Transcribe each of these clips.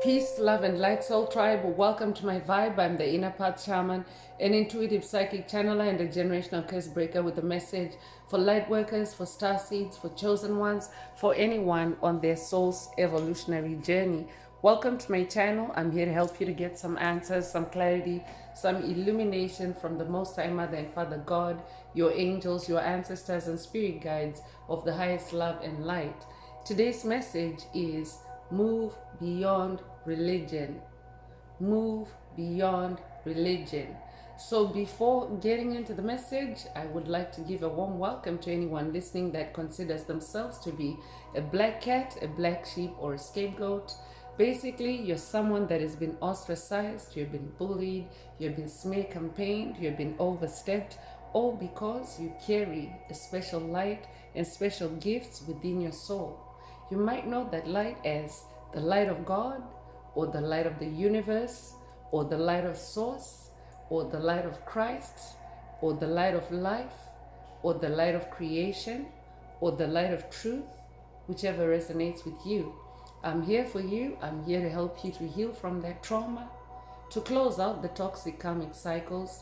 Peace, love, and light, soul tribe. Welcome to my vibe. I'm the inner path shaman, an intuitive psychic channeler, and a generational curse breaker with a message for light workers, for star seeds, for chosen ones, for anyone on their soul's evolutionary journey. Welcome to my channel. I'm here to help you to get some answers, some clarity, some illumination from the Most High Mother and Father God, your angels, your ancestors, and spirit guides of the highest love and light. Today's message is move beyond religion. Move beyond religion. So before getting into the message, I would like to give a warm welcome to anyone listening that considers themselves to be a black cat, a black sheep, or a scapegoat. Basically, you're someone that has been ostracized, you've been bullied, you've been smear campaigned, you've been overstepped, all because you carry a special light and special gifts within your soul. You might know that light as the light of God, or the light of the universe, or the light of source, or the light of Christ, or the light of life, or the light of creation, or the light of truth, whichever resonates with you. I'm here for you. I'm here to help you to heal from that trauma, to close out the toxic karmic cycles,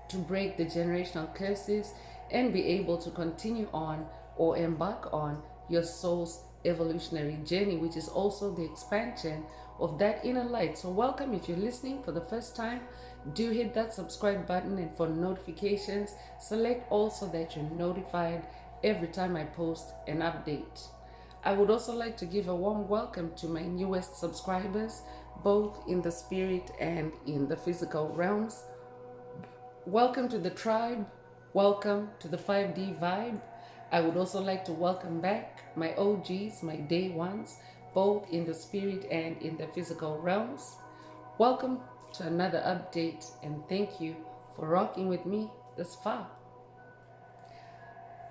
to break the generational curses, and be able to continue on or embark on your soul's evolutionary journey, which is also the expansion of that inner light. So welcome. If you're listening for the first time, do hit that subscribe button, and for notifications, select all so that you're notified every time I post an update. I would also like to give a warm welcome to my newest subscribers, both in the spirit and in the physical realms. Welcome to the tribe. Welcome to the 5D vibe. I would also like to welcome back my OGs, my day ones, both in the spirit and in the physical realms. Welcome to another update, and thank you for rocking with me this far.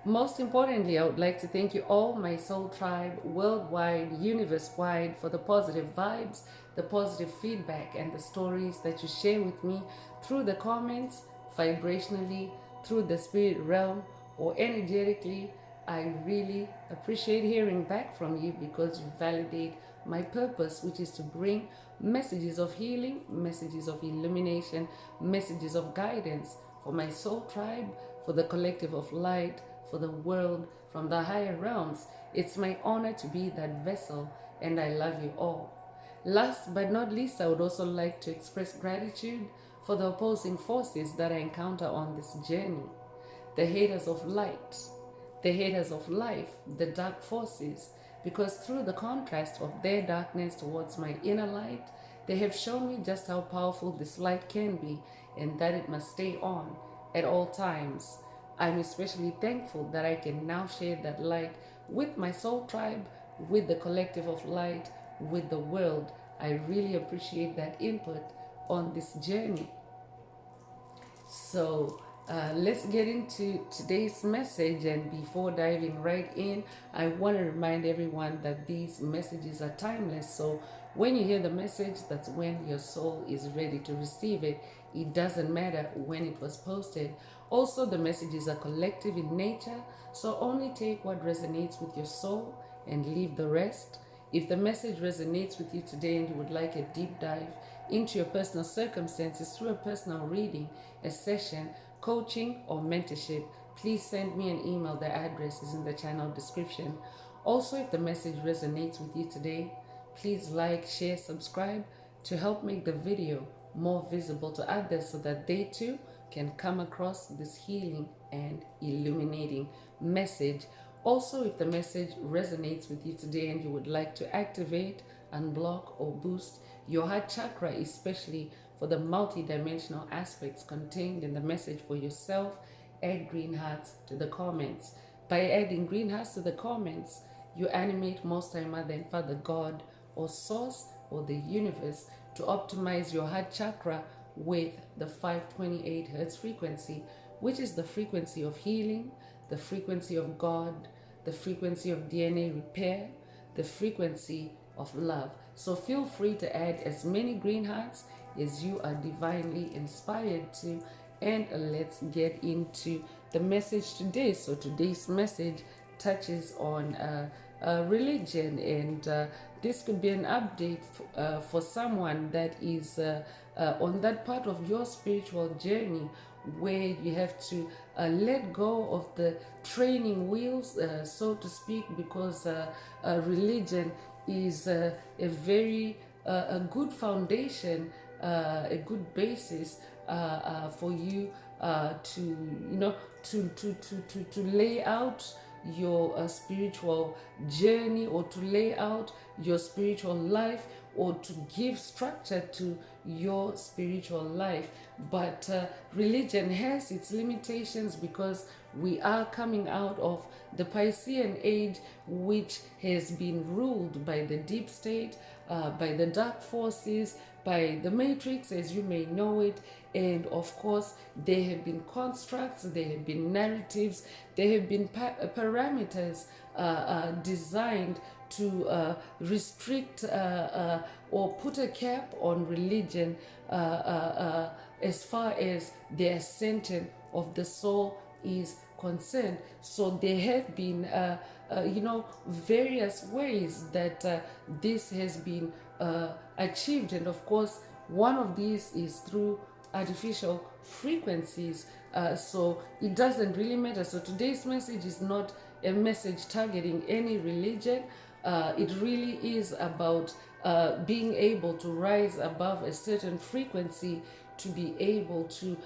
Most importantly, I would like to thank you all, my soul tribe, worldwide, universe-wide, for the positive vibes, the positive feedback, and the stories that you share with me through the comments, vibrationally, through the spirit realm, or energetically. I really appreciate hearing back from you because you validate my purpose, which is to bring messages of healing, messages of illumination, messages of guidance for my soul tribe, for the collective of light, for the world from the higher realms. It's my honor to be that vessel, and I love you all. Last but not least, I would also like to express gratitude for the opposing forces that I encounter on this journey. The haters of light, the haters of life, the dark forces, because through the contrast of their darkness towards my inner light, they have shown me just how powerful this light can be, and that it must stay on at all times. I'm especially thankful that I can now share that light with my soul tribe, with the collective of light, with the world. I really appreciate that input on this journey. So let's get into today's message, and before diving right in, I want to remind everyone that these messages are timeless. So when you hear the message, that's when your soul is ready to receive it. It doesn't matter when it was posted. Also, the messages are collective in nature, so only take what resonates with your soul and leave the rest. If the message resonates with you today and you would like a deep dive into your personal circumstances through a personal reading, a session, coaching, or mentorship, please send me an email. The address is in the channel description. Also, if the message resonates with you today, please like, share, subscribe to help make the video more visible to others so that they too can come across this healing and illuminating message. Also, if the message resonates with you today and you would like to activate, unblock, or boost your heart chakra, especially for the multi-dimensional aspects contained in the message for yourself, add green hearts to the comments. By adding green hearts to the comments, you animate Most High Mother and Father God, or Source, or the universe to optimize your heart chakra with the 528 hertz frequency, which is the frequency of healing, the frequency of God, the frequency of DNA repair, the frequency of love. So feel free to add as many green hearts as you are divinely inspired to, and let's get into the message today. So today's message touches on religion. And this could be an update for someone that is on that part of your spiritual journey where you have to let go of the training wheels, so to speak, because religion is a good foundation, a good basis for you to to lay out your spiritual journey, or to lay out your spiritual life, or to give structure to your spiritual life. But religion has its limitations because we are coming out of the Piscean age, which has been ruled by the deep state, by the dark forces, by the matrix as you may know it. And of course, there have been constructs, there have been narratives, there have been parameters designed to restrict or put a cap on religion as far as the ascension of the soul is concerned. So there have been various ways that this has been achieved. And of course, one of these is through artificial frequencies. So it doesn't really matter. So today's message is not a message targeting any religion. It really is about being able to rise above a certain frequency, to be able to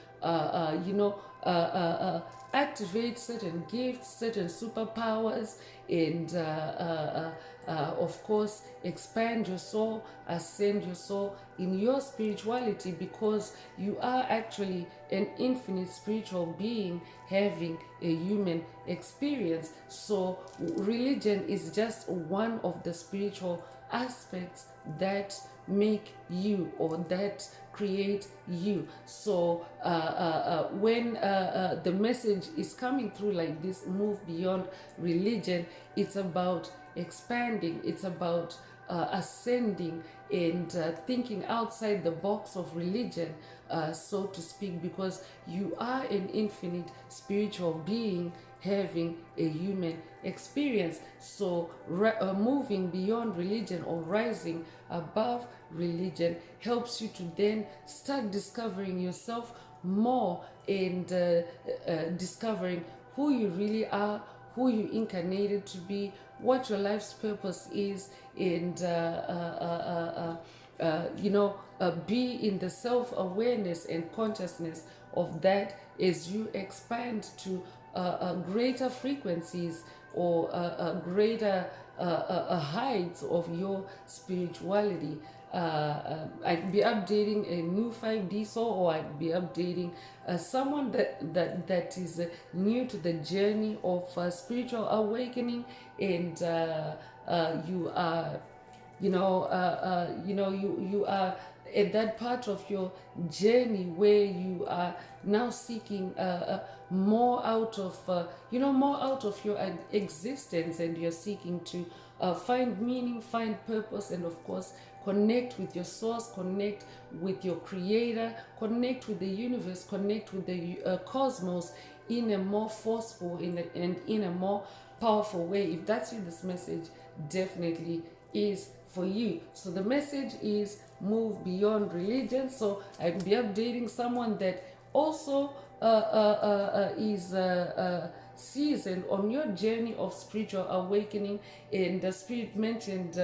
activate certain gifts, certain superpowers, and of course expand your soul, ascend your soul in your spirituality, because you are actually an infinite spiritual being having a human experience. So religion is just one of the spiritual aspects that make you, or that create you. So when the message is coming through like this, move beyond religion, it's about expanding, it's about ascending, and thinking outside the box of religion, so to speak, because you are an infinite spiritual being having a human experience. So moving beyond religion, or rising above religion, helps you to then start discovering yourself more, and discovering who you really are, who you incarnated to be, what your life's purpose is, and be in the self-awareness and consciousness of that as you expand to greater frequencies, or greater heights of your spirituality. I'd be updating a new 5D soul, or I'd be updating someone that is new to the journey of spiritual awakening, and you are you are at that part of your journey where you are now seeking more out of more out of your existence, and you're seeking to find meaning, find purpose, and of course connect with your source, connect with your creator, connect with the universe, connect with the cosmos in a more forceful and in a more powerful way. If that's you, this message definitely is for you. So the message is move beyond religion. So I'll be updating someone that also is seasoned on your journey of spiritual awakening. And the spirit mentioned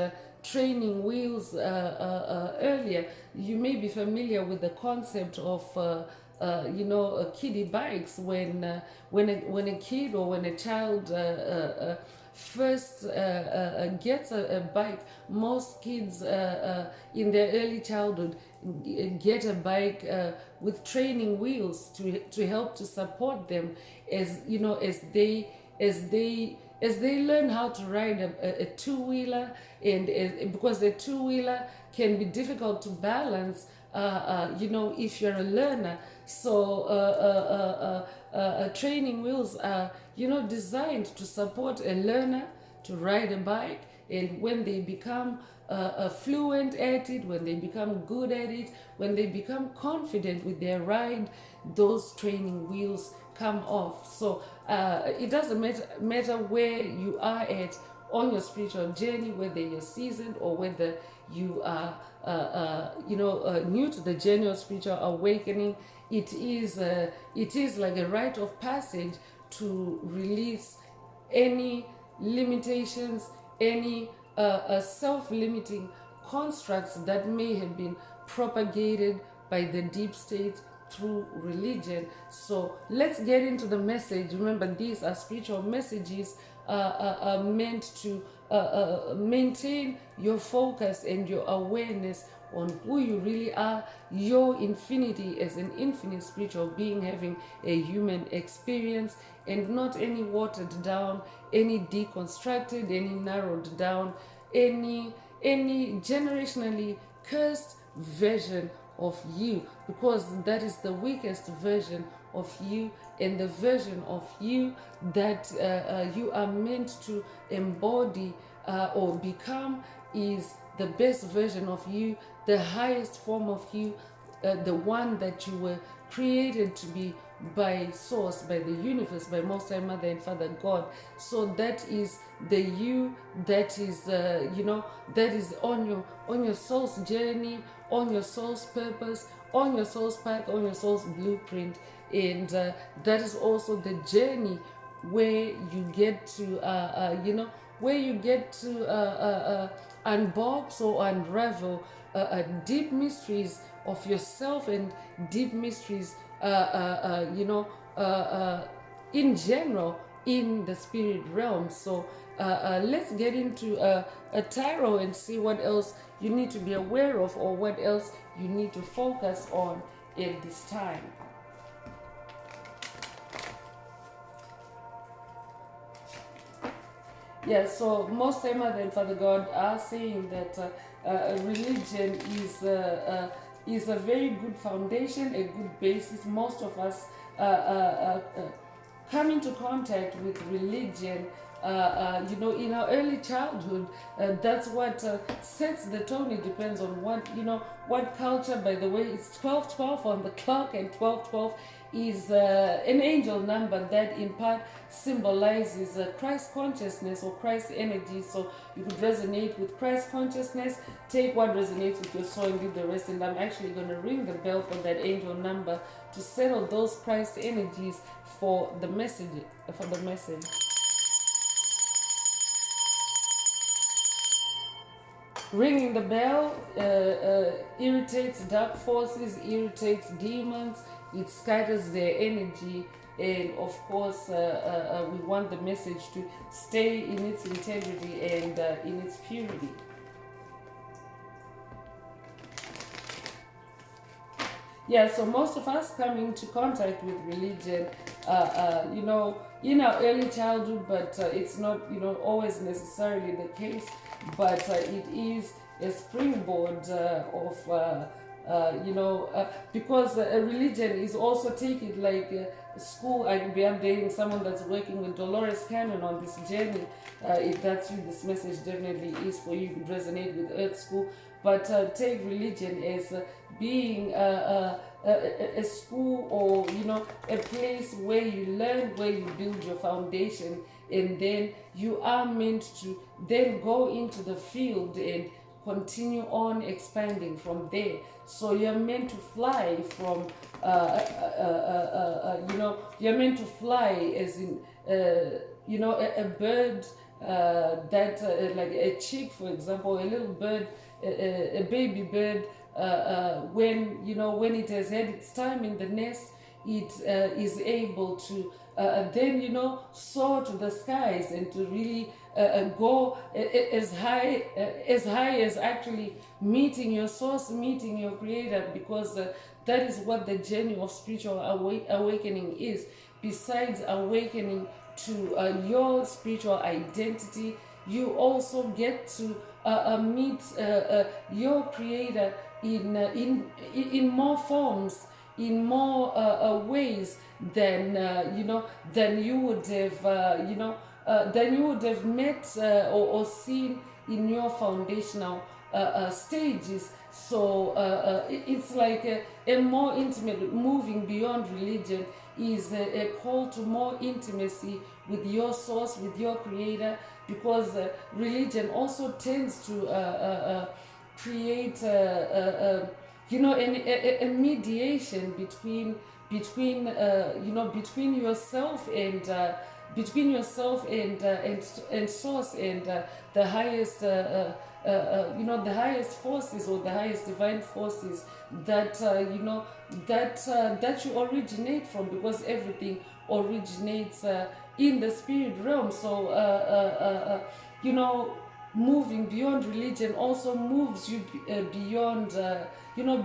training wheels earlier. You may be familiar with the concept of kiddie bikes. When a kid, or when a child first gets a bike, most kids in their early childhood get a bike with training wheels to help to support them as they learn how to ride a two-wheeler, and because a two-wheeler can be difficult to balance if you're a learner. So training wheels are designed to support a learner to ride a bike, and when they become fluent at it, when they become good at it, when they become confident with their ride, those training wheels come off. So it doesn't matter where you are at on your spiritual journey, whether you're seasoned or whether you are new to the journey of spiritual awakening. It is like a rite of passage to release any limitations, any self-limiting constructs that may have been propagated by the deep state through religion. So let's get into the message. Remember, these are spiritual messages meant to maintain your focus and your awareness on who you really are, your infinity as an infinite spiritual being having a human experience, and not any watered down, any deconstructed, any narrowed down, any generationally cursed version of you, because that is the weakest version of you, and the version of you that you are meant to embody or become is the best version of you, the highest form of you, the one that you were created to be by source, by the universe, by Most High Mother and Father God. So that is the you that is that is on your soul's journey, on your soul's purpose, on your soul's path, on your soul's blueprint. And that is also the journey where you get to where you get to unbox or unravel deep mysteries of yourself and deep mysteries in general in the spirit realm. So let's get into a tarot and see what else you need to be aware of, or what else you need to focus on at this time. Yeah, so Most High Mother and Father God are saying that religion is a very good foundation, a good basis. Most of us come into contact with religion in our early childhood. That's what sets the tone. It depends on what culture. By the way, it's 12:12 on the clock, and 12:12 is an angel number that in part symbolizes Christ consciousness or Christ energy. So you could resonate with Christ consciousness, take what resonates with your soul and leave the rest. And I'm actually going to ring the bell for that angel number to settle those Christ energies for the message. Ringing the bell irritates dark forces, irritates demons, it scatters their energy, and of course we want the message to stay in its integrity and in its purity. Yeah, so most of us come into contact with religion, in our early childhood, but it's not, always necessarily the case. But it is a springboard because a religion is also, take it like school. I could be updating someone that's working with Dolores Cannon on this journey. If that's you, this message definitely is for you. You could resonate with Earth School. But take religion as being a school, or a place where you learn, where you build your foundation, and then you are meant to then go into the field and continue on expanding from there. So you're meant to fly from you're meant to fly as in a bird that like a chick, for example, a little bird, a baby bird, when it has had its time in the nest, it is able to then soar to the skies and to really go as high as actually meeting your source, meeting your creator, because that is what the journey of spiritual awakening is. Besides awakening to your spiritual identity, you also get to meet your creator in more forms, in more ways than than you would have met or seen in your foundational stages. So it's like a more intimate, moving beyond religion is a call to more intimacy with your source, with your creator, because religion also tends to create a mediation between yourself and and source and the highest the highest forces, or the highest divine forces that that you originate from, because everything originates in the spirit realm. So moving beyond religion also moves you beyond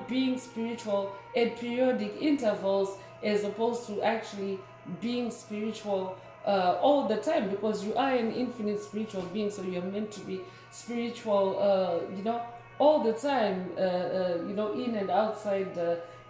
being spiritual at periodic intervals, as opposed to actually being spiritual all the time, because you are an infinite spiritual being, so you're meant to be spiritual all the time,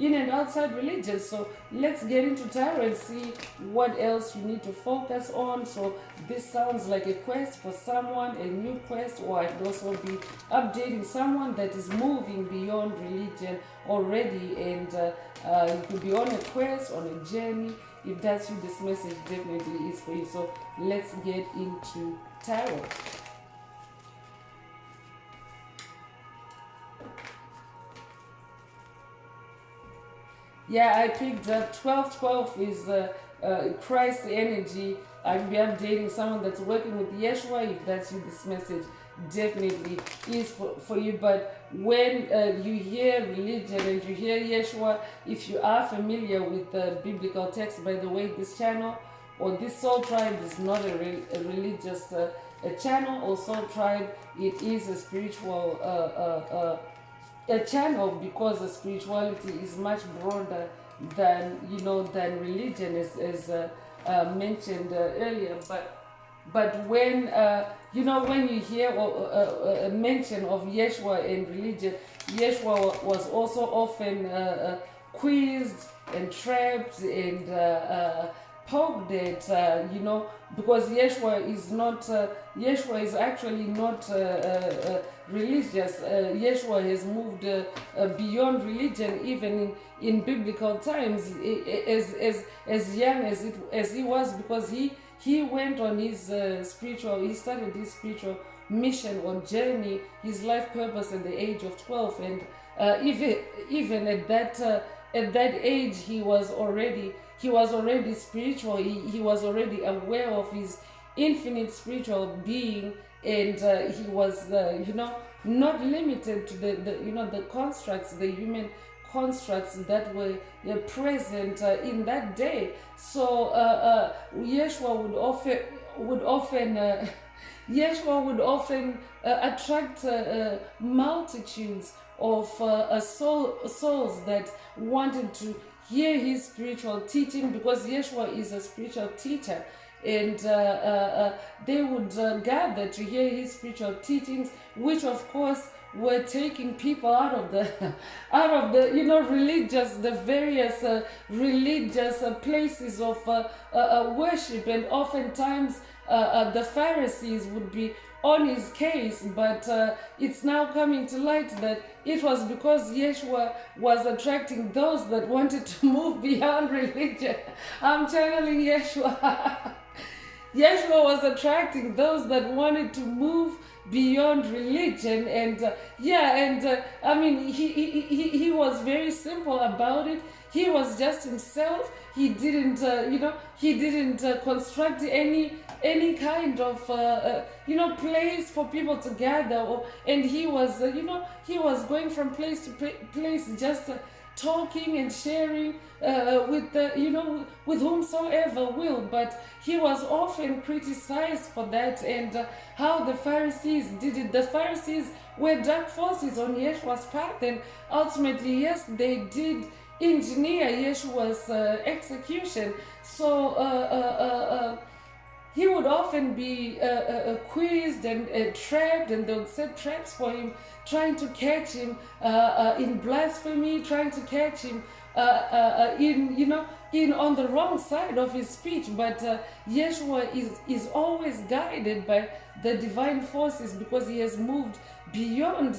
in and outside religion. So let's get into tarot and see what else you need to focus on. So this sounds like a quest for someone, a new quest, or I'd also be updating someone that is moving beyond religion already, and you could be on a quest, on a journey. If that's you, this message definitely is for you. So let's get into tarot. Yeah, I picked up 1212 is Christ energy. I'll be updating someone that's working with Yeshua. If that's you, this message definitely is for you. But when you hear religion and you hear Yeshua, if you are familiar with the biblical text, by the way, this channel or this soul tribe is not a religious a channel or soul tribe. It is a spiritual a channel, because the spirituality is much broader than than religion, as mentioned earlier. But when when you hear a mention of Yeshua and religion, Yeshua was also often quizzed and trapped and poked at, because Yeshua is actually not religious. Yeshua has moved beyond religion, even in biblical times, as young as he was, because he went on his he started his spiritual mission or journey, his life purpose at the age of 12, and even at that age he was already spiritual. He was already aware of his infinite spiritual being, and he was not limited to the constructs, the human constructs that were present in that day. So Yeshua would often attract multitudes of souls that wanted to hear his spiritual teaching, because Yeshua is a spiritual teacher, and they would gather to hear his spiritual teachings, which of course were taking people out of the the various religious places of worship. And oftentimes the Pharisees would be on his case, but it's now coming to light that it was because Yeshua was attracting those that wanted to move beyond religion. I'm channeling Yeshua. Yeshua was attracting those that wanted to move beyond religion, and I mean, he was very simple about it. He was just himself. He didn't construct any kind of place for people to gather, and he was going from place to place, just talking and sharing with whomsoever will. But he was often criticized for that, and how the Pharisees did it. The Pharisees were dark forces on Yeshua's path, and ultimately, yes, they did engineer Yeshua's execution. So he would often be quizzed and trapped, and they would set traps for him, trying to catch him in blasphemy, trying to catch him in on the wrong side of his speech, but Yeshua is always guided by the divine forces, because he has moved beyond,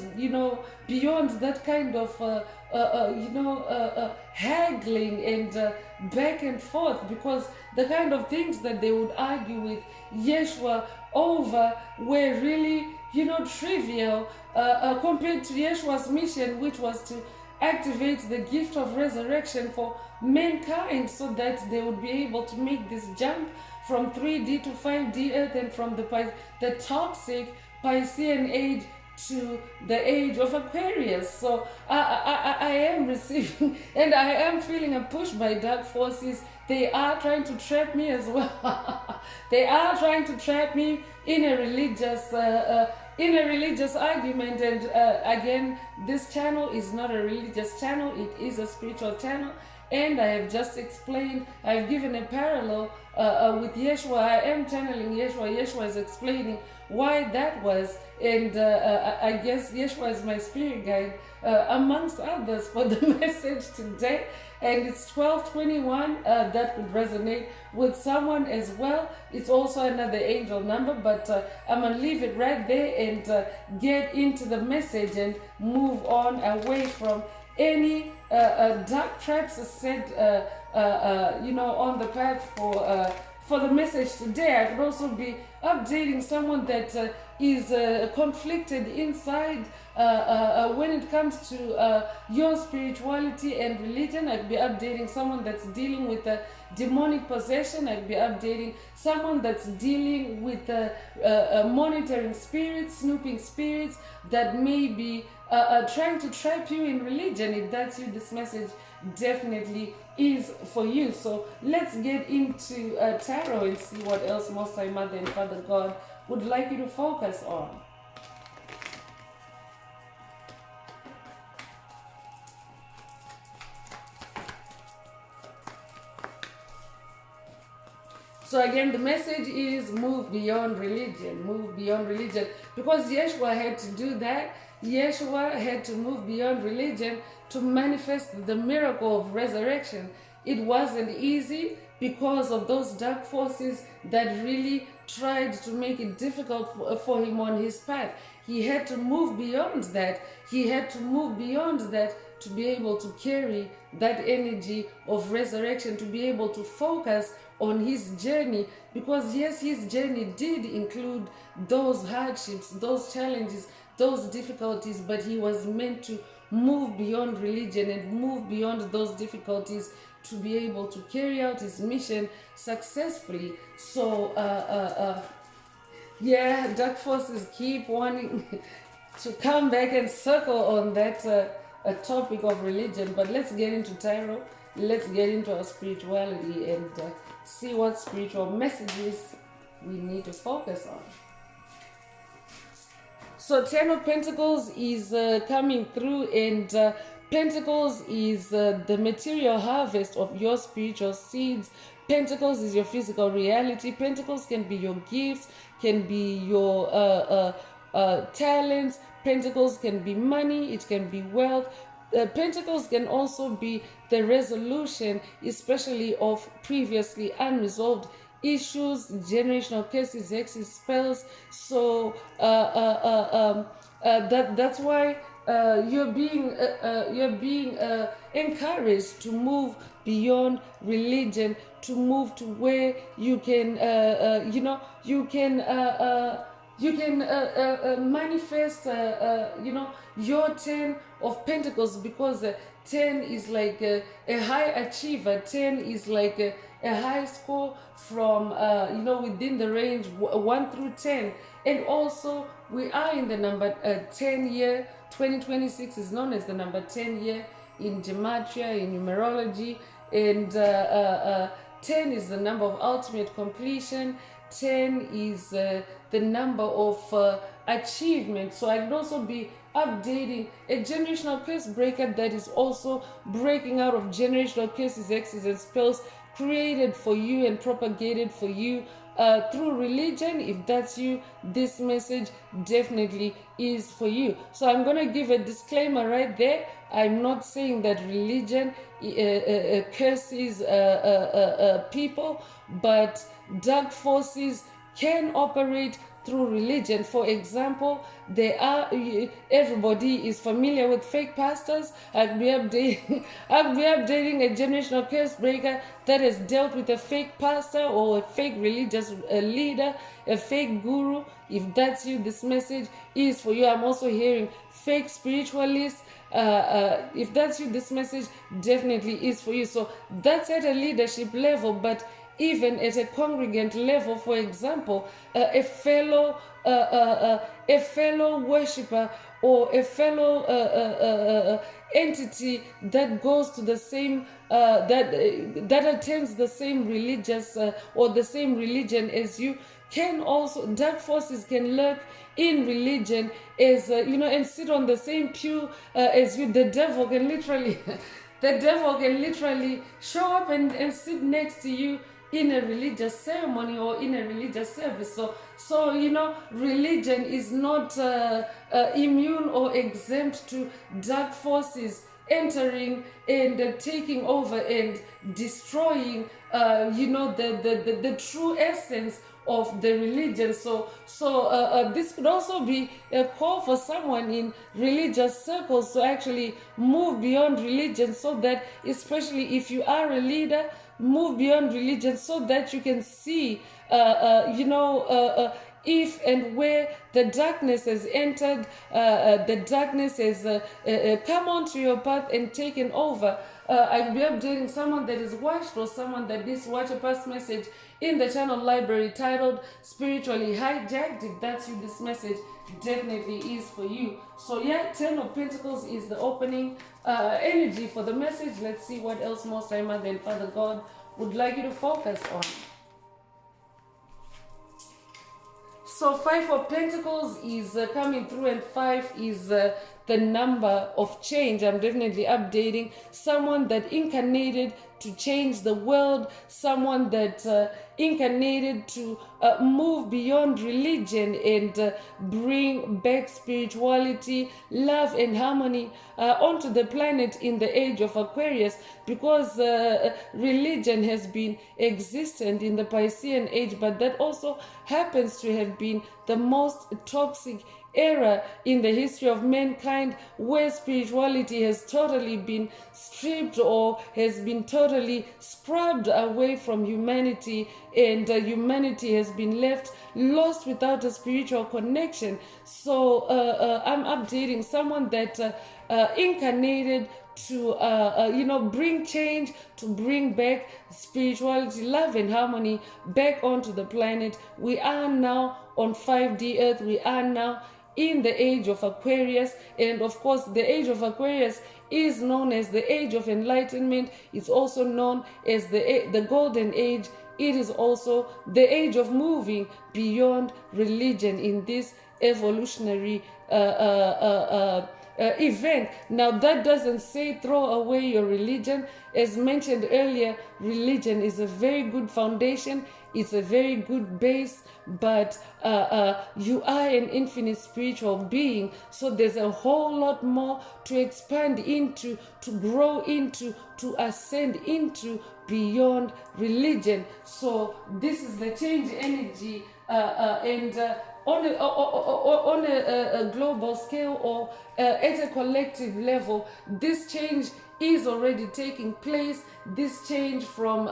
beyond that kind of haggling and back and forth, because the kind of things that they would argue with Yeshua over were really, trivial compared to Yeshua's mission, which was to activate the gift of resurrection for mankind, so that they would be able to make this jump from 3D to 5D earth, and from the toxic Piscean age to the age of Aquarius. So I am receiving and I am feeling a push by dark forces. They are trying to trap me as well. They are trying to trap me in a religious argument. And again, this channel is not a religious channel, it is a spiritual channel. And I have just explained, I've given a parallel with Yeshua. I am channeling Yeshua. Yeshua is explaining why that was. And I guess Yeshua is my spirit guide, amongst others, for the message today. And it's 12:21. That could resonate with someone as well. It's also another angel number, but I'm going to leave it right there and get into the message and move on away from any dark traps set on the path for the message today. I could also be updating someone that is conflicted inside when it comes to your spirituality and religion. I'd be updating someone that's dealing with demonic possession. I'd be updating someone that's dealing with monitoring spirits, snooping spirits that may be trying to trap you in religion. If that's you, this message definitely is for you. So let's get into tarot and see what else Most High Mother and Father God would like you to focus on. So again, the message is move beyond religion, move beyond religion. Because Yeshua had to do that. Yeshua had to move beyond religion to manifest the miracle of resurrection. It wasn't easy because of those dark forces that really tried to make it difficult for him on his path. He had to move beyond that. He had to move beyond that to be able to carry that energy of resurrection, to be able to focus on his journey. Because yes, his journey did include those hardships, those challenges, those difficulties, but he was meant to move beyond religion and move beyond those difficulties to be able to carry out his mission successfully. So yeah, dark forces keep wanting to come back and circle on that topic of religion. But let's get into tarot. Let's get into our spirituality and see what spiritual messages we need to focus on. So 10 of Pentacles is coming through, and Pentacles is the material harvest of your spiritual seeds. Pentacles is your physical reality. Pentacles can be your gifts, can be your talents. Pentacles can be money, it can be wealth. Pentacles can also be the resolution, especially of previously unresolved issues, generational curses, hexes, spells. So that's why you're being encouraged to move beyond religion, to move to where you can manifest your 10 of Pentacles, because 10 is like a high achiever. 10 is like a high score from within the range 1 through 10. And also we are in the number 10 year. 2026 is known as the number 10 year in gematria, in numerology. And 10 is the number of ultimate completion. 10 is the number of achievement. So I could also be updating a generational curse breaker that is also breaking out of generational curses, hexes, and spells created for you and propagated for you through religion. If that's you, this message definitely is for you. So I'm going to give a disclaimer right there. I'm not saying that religion curses people, but dark forces can operate through religion. For example, everybody is familiar with fake pastors. I'll be updating a generational curse breaker that has dealt with a fake pastor or a fake religious leader, a fake guru. If that's you, this message is for you. I'm also hearing fake spiritualists. If that's you, this message definitely is for you. So that's at a leadership level, but even at a congregant level, for example, a fellow worshiper or a fellow entity that goes to the same that attends the same religious or the same religion as you, can also, dark forces can lurk in religion as and sit on the same pew as you. The devil can literally show up and sit next to you in a religious ceremony or in a religious service. So religion is not immune or exempt to dark forces entering and taking over and destroying the true essence of the religion. So this could also be a call for someone in religious circles to actually move beyond religion, so that, especially if you are a leader, move beyond religion so that you can see if and where the darkness has entered, the darkness has come onto your path and taken over. I'll be updating someone that is watched or someone that needs to watch a past message in the channel library titled Spiritually Hijacked. If that's you, this message definitely is for you. So yeah, 10 of Pentacles is the opening energy for the message. Let's see what else Most High Mother and Father God would like you to focus on. So 5 of Pentacles is coming through, and 5 is the number of change. I'm definitely updating someone that incarnated to change the world, someone that incarnated to move beyond religion and bring back spirituality, love, and harmony onto the planet in the age of Aquarius, because religion has been existent in the Piscean age, but that also happens to have been the most toxic era in the history of mankind, where spirituality has totally been stripped or has been totally scrubbed away from humanity, and humanity has been left lost without a spiritual connection. So I'm updating someone that incarnated to bring change, to bring back spirituality, love, and harmony back onto the planet. We are now on 5D Earth. We are now in the age of Aquarius, and of course the age of Aquarius is known as the age of enlightenment. It's also known as the golden age. It is also the age of moving beyond religion in this evolutionary event. Now, that doesn't say throw away your religion. As mentioned earlier, religion is a very good foundation. It's a very good base, but you are an infinite spiritual being. So there's a whole lot more to expand into, to grow into, to ascend into beyond religion. So this is the change energy, and on a global scale or at a collective level, this change is already taking place. This change from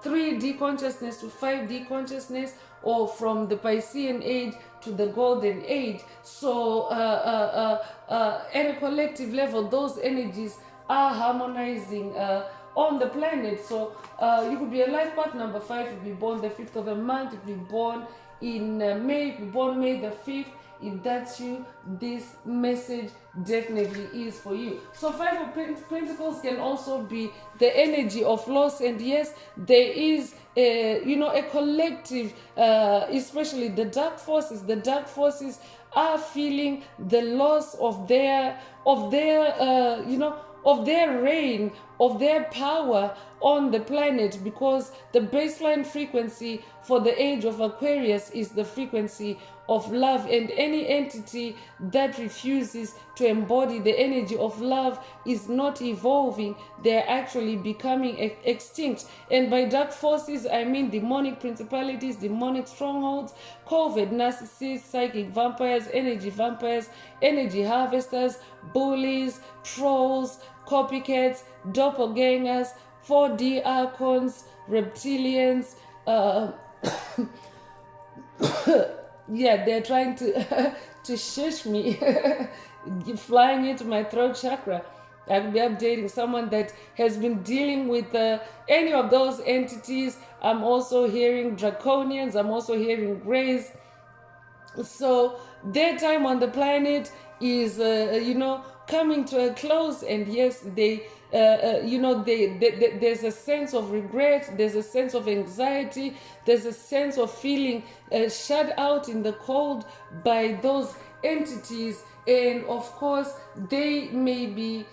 3D consciousness to 5D consciousness, or from the Piscean age to the golden age. So at a collective level, those energies are harmonizing on the planet. So you could be a life path number 5, you could be born the 5th of a month, you could be born in May, you could be born May the 5th. If that's you, this message definitely is for you. So 5 of Pentacles can also be the energy of loss, and yes, there is a collective, especially the dark forces. The dark forces are feeling the loss of their reign, of their power on the planet, because the baseline frequency for the age of Aquarius is the frequency of love, and any entity that refuses to embody the energy of love is not evolving. They're actually becoming extinct. And by dark forces, I mean demonic principalities, demonic strongholds, COVID, narcissists, psychic vampires, energy harvesters, bullies, trolls, copycats, doppelgangers, 4D archons, reptilians. Yeah, they're trying to to shush me, flying into my throat chakra. I could be updating someone that has been dealing with any of those entities. I'm also hearing draconians. I'm also hearing grays. So their time on the planet is, coming to a close. And yes, there's a sense of regret. There's a sense of anxiety. There's a sense of feeling shut out in the cold by those entities. And of course, they may be,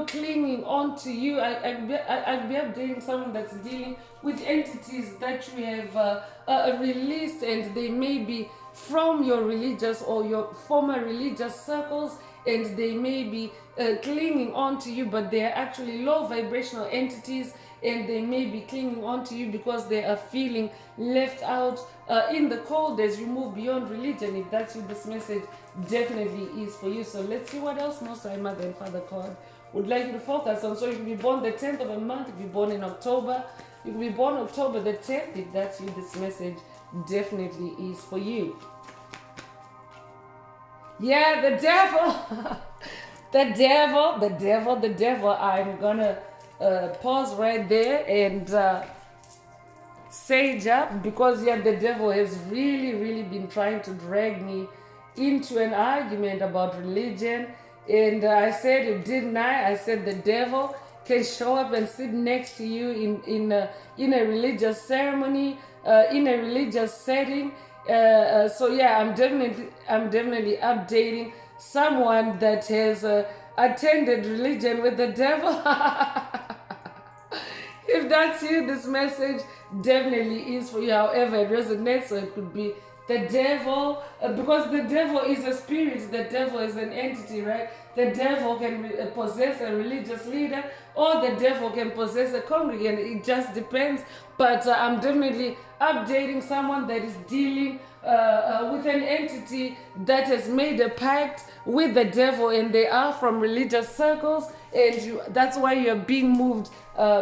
clinging on to you. I'd be updating someone that's dealing with entities that you have released, and they may be from your religious or your former religious circles, and they may be clinging on to you, but they are actually low vibrational entities, and they may be clinging on to you because they are feeling left out in the cold as you move beyond religion. If that's what this message definitely is for you. So let's see what else Most High Mother and Father God would like you to focus on. So you can be born the 10th of a month, if you're born in October, you can be born October the 10th. If that's you, this message definitely is for you. Yeah, the devil. the devil. I'm gonna pause right there and sage up, because the devil has really been trying to drag me into an argument about religion. And I said, didn't I? I said the devil can show up and sit next to you in a religious ceremony, in a religious setting. So yeah, I'm definitely updating someone that has attended religion with the devil. If that's you, this message definitely is for you. However, it resonates, so it could be the devil, because the devil is a spirit, the devil is an entity, right? The devil can possess a religious leader, or the devil can possess a congregant. It just depends. But I'm definitely updating someone that is dealing with an entity that has made a pact with the devil, and they are from religious circles, and that's why you're being moved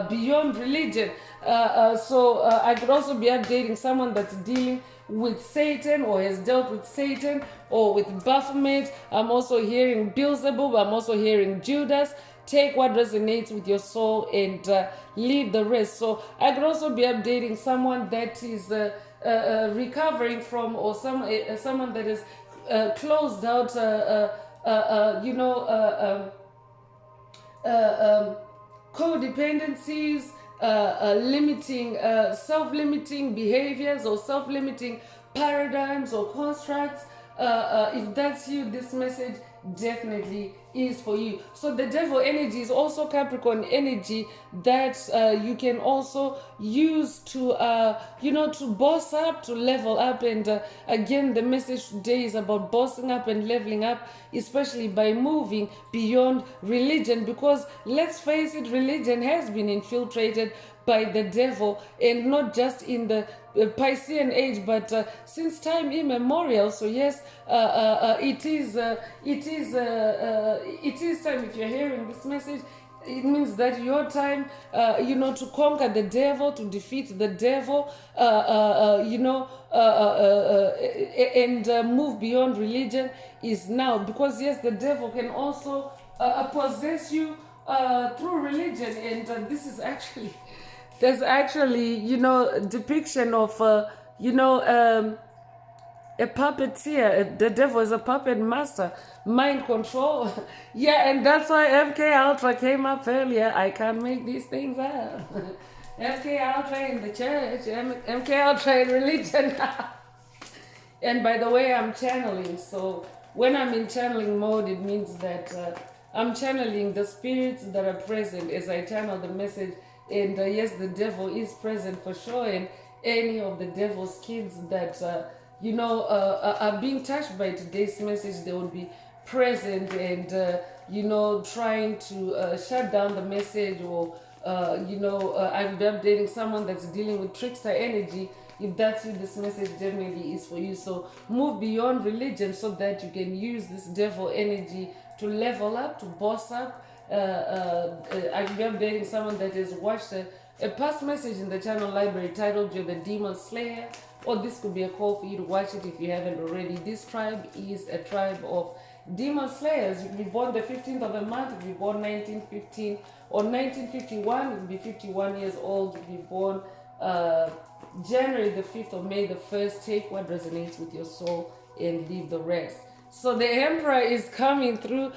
beyond religion. So I could also be updating someone that's dealing with Satan, or has dealt with Satan, or with Baphomet. I'm also hearing Beelzebub. I'm also hearing Judas. Take what resonates with your soul and leave the rest. So I could also be updating someone that is recovering from, or someone that is closed out, codependencies, limiting, self-limiting behaviors, or self-limiting paradigms or constructs. If that's you, this message definitely is for you. So the devil energy is also Capricorn energy that you can also use to to boss up, to level up. And again, the message today is about bossing up and leveling up, especially by moving beyond religion, because let's face it, religion has been infiltrated by the devil, and not just in the Piscean age, but since time immemorial. So yes, it is time. If you're hearing this message, it means that your time, to conquer the devil, to defeat the devil, and move beyond religion is now. Because yes, the devil can also possess you through religion, and this is actually. There's actually, depiction of, a puppeteer. The devil is a puppet master. Mind control. Yeah, and that's why MK Ultra came up earlier. I can't make these things up. MK Ultra in the church. MK Ultra in religion. And by the way, I'm channeling. So when I'm in channeling mode, it means that I'm channeling the spirits that are present as I channel the message. And yes, the devil is present for sure. And any of the devil's kids that, are being touched by today's message, they will be present and, trying to shut down the message or, I'll be updating someone that's dealing with trickster energy. If that's you, this message definitely is for you. So move beyond religion so that you can use this devil energy to level up, to boss up. I'll be updating someone that has watched a past message in the channel library titled You're the Demon Slayer, or this could be a call for you to watch it if you haven't already. This tribe is a tribe of demon slayers. You could be born the 15th of a month, you could be born 1915 or 1951, you could be 51 years old, you could be born January the 5th or May the 1st. Take what resonates with your soul and leave the rest. So the Emperor is coming through.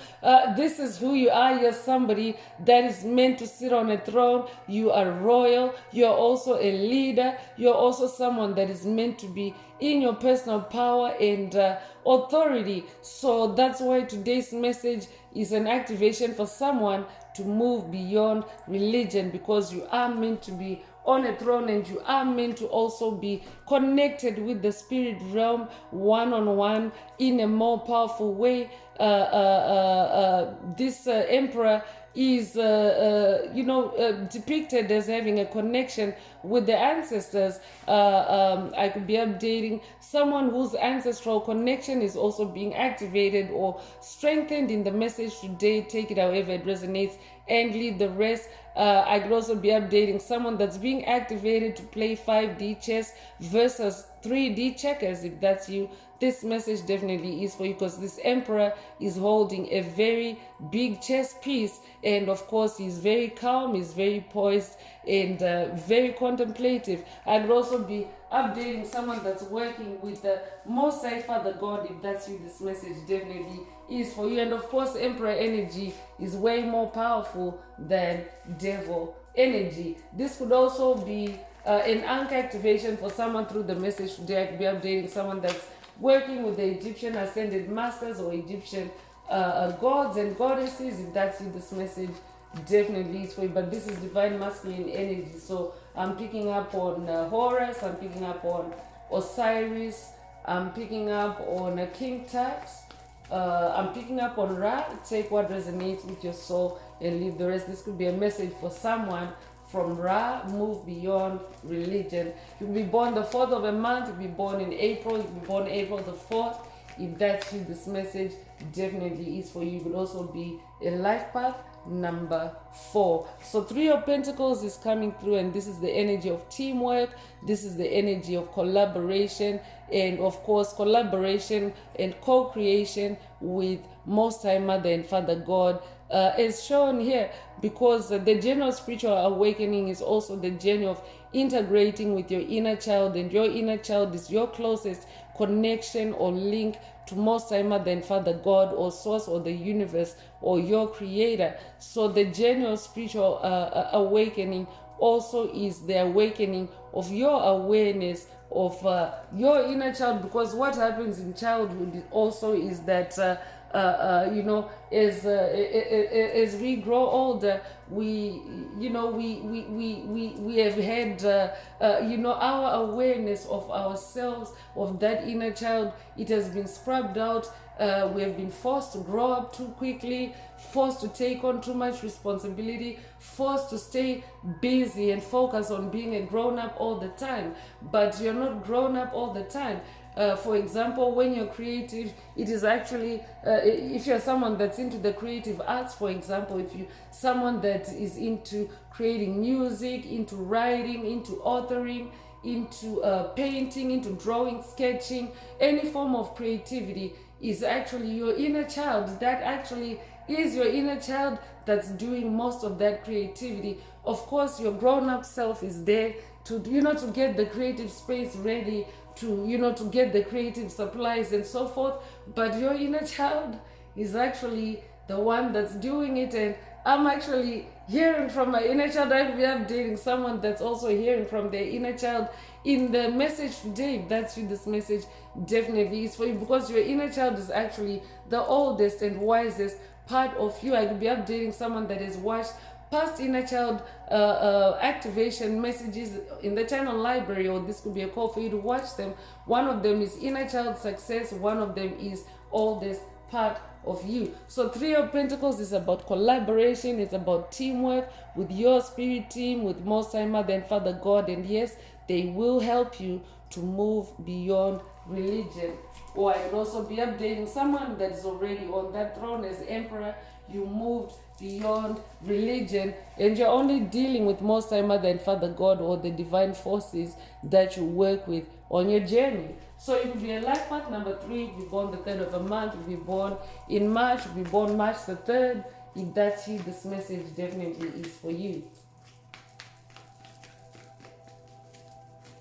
This is who you are. You're somebody that is meant to sit on a throne. You are royal. You're also a leader. You're also someone that is meant to be in your personal power and authority. So that's why today's message is an activation for someone to move beyond religion, because you are meant to be on a throne and you are meant to also be connected with the spirit realm one-on-one in a more powerful way. This emperor is depicted as having a connection with the ancestors. I could be updating someone whose ancestral connection is also being activated or strengthened in the message today. Take it however it resonates and leave the rest. I could also be updating someone that's being activated to play 5D chess versus 3D checkers. If that's you, this message definitely is for you, because this emperor is holding a very big chess piece, and of course he's very calm, he's very poised and very contemplative. I could also be updating someone that's working with the Most High Father God. If that's you, this message definitely is for you. And of course, Emperor energy is way more powerful than devil energy. This could also be an anchor activation for someone through the message today. I could be updating someone that's working with the Egyptian ascended masters or Egyptian gods and goddesses. If that's you, this message definitely is for you. But this is divine masculine energy. So I'm picking up on Horus, I'm picking up on Osiris, I'm picking up on King Tut, I'm picking up on Ra. Take what resonates with your soul and leave the rest. This could be a message for someone from Ra. Move beyond religion. You'll be born the 4th of a month, you'll be born in April, you'll be born April the 4th. If that's you, this message definitely is for you. It could also be a life path number 4. So 3 of Pentacles is coming through, and this is the energy of teamwork. This is the energy of collaboration, and of course collaboration and co-creation with Most High Mother and Father God is shown here, because the journey of spiritual awakening is also the journey of integrating with your inner child, and your inner child is your closest connection or link to Most High Mother and Father God or Source or the universe or your creator. So the journey of spiritual awakening also is the awakening of your awareness of your inner child, because what happens in childhood also is that as we grow older, we have had our awareness of ourselves, of that inner child. It has been scrubbed out. We have been forced to grow up too quickly, forced to take on too much responsibility, forced to stay busy and focus on being a grown-up all the time. But you're not grown up all the time. For example, when you're creative, it is actually, if you're someone that's into the creative arts, for example, if you're someone that is into creating music, into writing, into authoring, into painting, into drawing, sketching, any form of creativity is actually your inner child. That actually is your inner child that's doing most of that creativity. Of course, your grown-up self is there to, to get the creative space ready, to get the creative supplies and so forth. But your inner child is actually the one that's doing it. And I'm actually hearing from my inner child. I'll be updating someone that's also hearing from their inner child in the message today. If that's you, this message definitely is for you, because your inner child is actually the oldest and wisest part of you. I could be updating someone that has watched past inner child activation messages in the channel library, or this could be a call for you to watch them. One of them is inner child success, one of them is oldest part of you. So Three of Pentacles is about collaboration, it's about teamwork with your spirit team, with Most High Mother and Father God, and yes, they will help you to move beyond religion. Or I could also be updating someone that is already on that throne as Emperor. You moved beyond religion and you're only dealing with Most High Mother and Father God, or the divine forces that you work with on your journey. So it will be a life path number 3. You'll be born the 3rd of a month. You'll be born in March. You'll be born March the 3rd. If that's you, this message definitely is for you.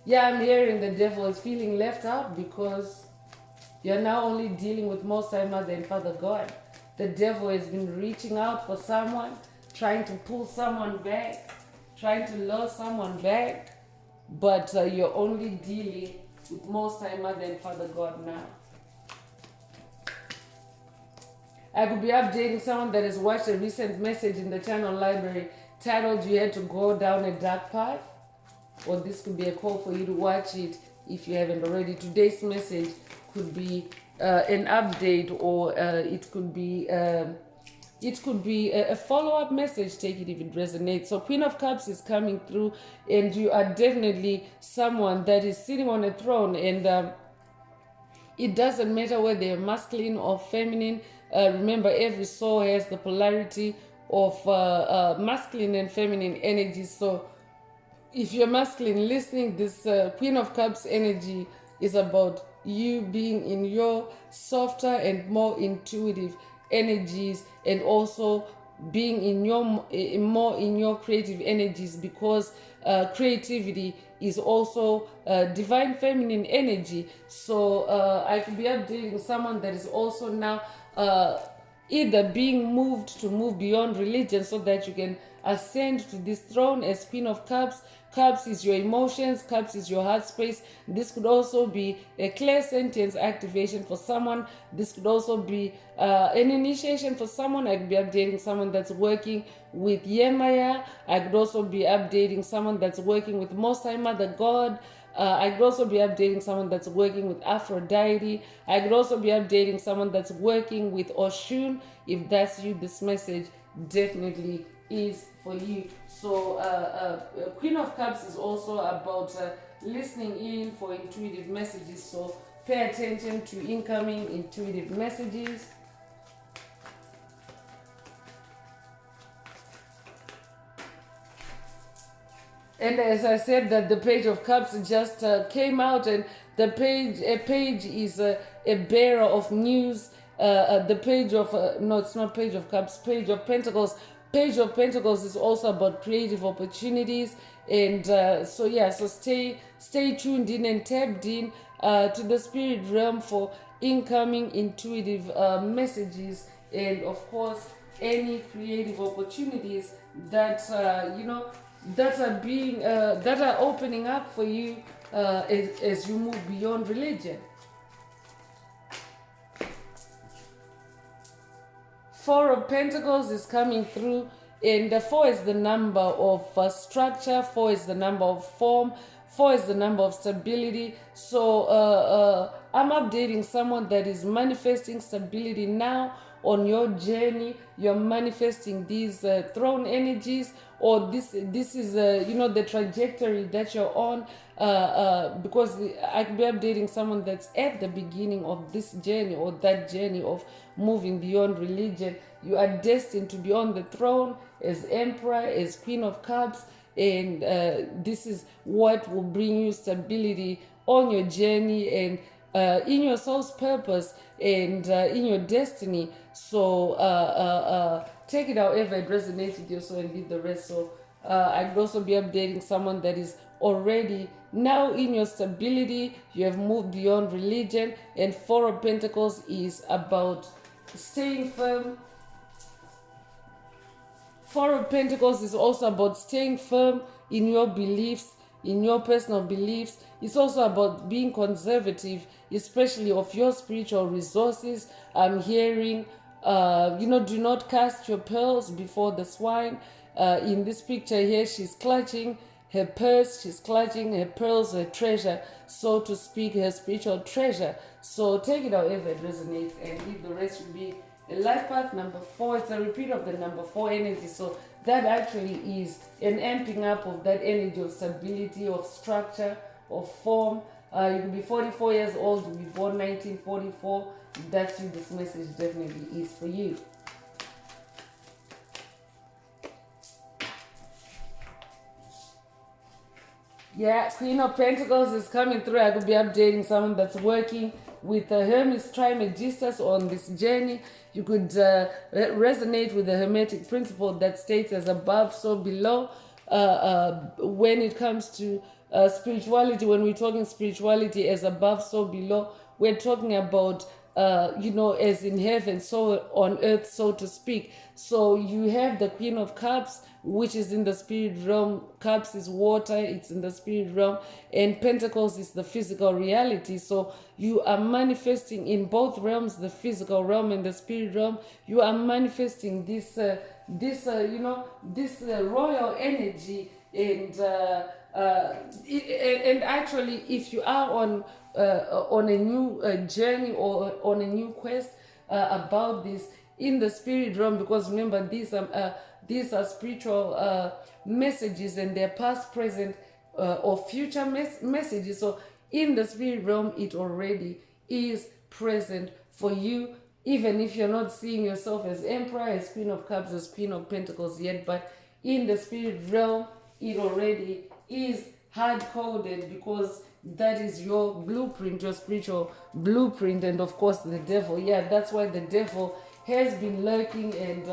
Yeah, I'm hearing the devil is feeling left out because you're now only dealing with Most High Mother and Father God. The devil has been reaching out for someone, trying to pull someone back, trying to lure someone back, but you're only dealing with Most High Mother and Father God now. I could be updating someone that has watched a recent message in the channel library titled "You Had to Go Down a Dark Path," or this could be a call for you to watch it if you haven't already. Today's message could be an update, or it could be a follow-up message. Take it if it resonates. So Queen of Cups is coming through, and you are definitely someone that is sitting on a throne, and it doesn't matter whether they're masculine or feminine. Remember, every soul has the polarity of masculine and feminine energies. So if you're masculine listening, this Queen of Cups energy is about you being in your softer and more intuitive energies, and also being in your more in your creative energies, because creativity is also divine feminine energy. So I could be updating someone that is also now either being moved to move beyond religion so that you can ascend to this throne as Queen of Cups. Cups is your emotions, cups is your heart space. This could also be a clear sentence activation for someone. This could also be an initiation for someone. I could be updating someone that's working with Yemaya. I could also be updating someone that's working with Most High Mother God. I could also be updating someone that's working with Aphrodite. I could also be updating someone that's working with Oshun. If that's you, this message definitely is for you. So Queen of Cups is also about listening in for intuitive messages. So pay attention to incoming intuitive messages. And as I said, that the Page of Cups just came out, and a page is a bearer of news. The Page of no, it's not Page of Cups, Page of Pentacles. Page of Pentacles is also about creative opportunities, and so stay tuned in and tapped in to the spirit realm for incoming intuitive messages, and of course any creative opportunities that that are being that are opening up for you as you move beyond religion. Four of Pentacles is coming through, and 4 is the number of structure, 4 is the number of form, 4 is the number of stability. So I'm updating someone that is manifesting stability now on your journey. You're manifesting these throne energies, or this is the trajectory that you're on, because I could be updating someone that's at the beginning of this journey, or that journey of moving beyond religion. You are destined to be on the throne as Emperor, as Queen of Cups, and this is what will bring you stability on your journey, and in your soul's purpose, and in your destiny. So take it however it resonates with your soul, and leave the rest. So I could also be updating someone that is already now in your stability. You have moved beyond religion, and 4 of Pentacles is about staying firm. 4 of Pentacles is also about staying firm in your beliefs, in your personal beliefs. It's also about being conservative, especially of your spiritual resources. I'm hearing Do not cast your pearls before the swine. In this picture here, she's clutching her purse, she's clutching her pearls, her treasure, so to speak, her spiritual treasure. So take it however it resonates, and leave the rest will be a life path number 4. It's a repeat of the number 4 energy. So that actually is an amping up of that energy of stability, of structure, of form. You could be 44 years old, you be born 1944. That's you, this message definitely is for you. Yeah, Queen of Pentacles is coming through. I could be updating someone that's working with Hermes Trismegistus on this journey. You could resonate with the Hermetic principle that states as above, so below. When it comes to spirituality, when we're talking spirituality as above, so below, we're talking about as in heaven, so on earth, so to speak. So you have the Queen of Cups, which is in the spirit realm. Cups is water, it's in the spirit realm, and Pentacles is the physical reality. So you are manifesting in both realms, the physical realm and the spirit realm. You are manifesting this royal energy, and actually, if you are on a new journey or on a new quest about this in the spirit realm, because remember, these are spiritual messages, and they're past, present, or future messages. So in the spirit realm, it already is present for you, even if you're not seeing yourself as Emperor, as Queen of Cups, as Queen of Pentacles yet. But in the spirit realm, it already is hard-coded, because that is your blueprint, your spiritual blueprint. And of course the devil, that's why the devil has been lurking and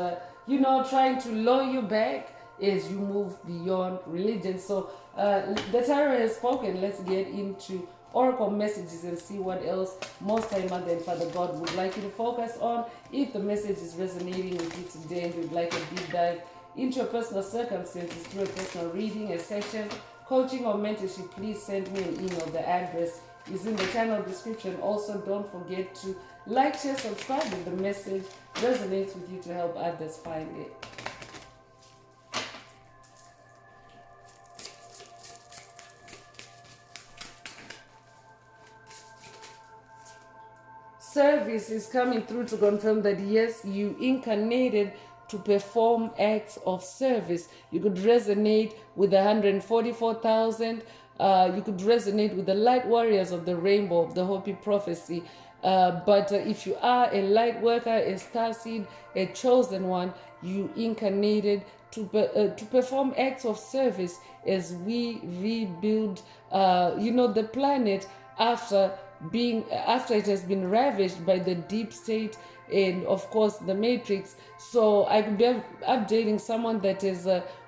trying to lure you back as you move beyond religion. So the tarot has spoken. Let's get into oracle messages and see what else Most High Mother and Father God would like you to focus on. If the message is resonating with you today and you'd like a deep dive into your personal circumstances through a personal reading, a session, coaching, or mentorship, please send me an email. The address is in the channel description. Also, don't forget to like, share, subscribe if the message resonates with you, to help others find it. Service is coming through to confirm that yes, you incarnated to perform acts of service. You could resonate with the 144,000. You could resonate with the light warriors of the rainbow of the Hopi prophecy. But if you are a light worker, a starseed, a chosen one, you incarnated to perform acts of service as we rebuild, the planet after it has been ravaged by the deep state and of course the matrix. So I could be updating someone that has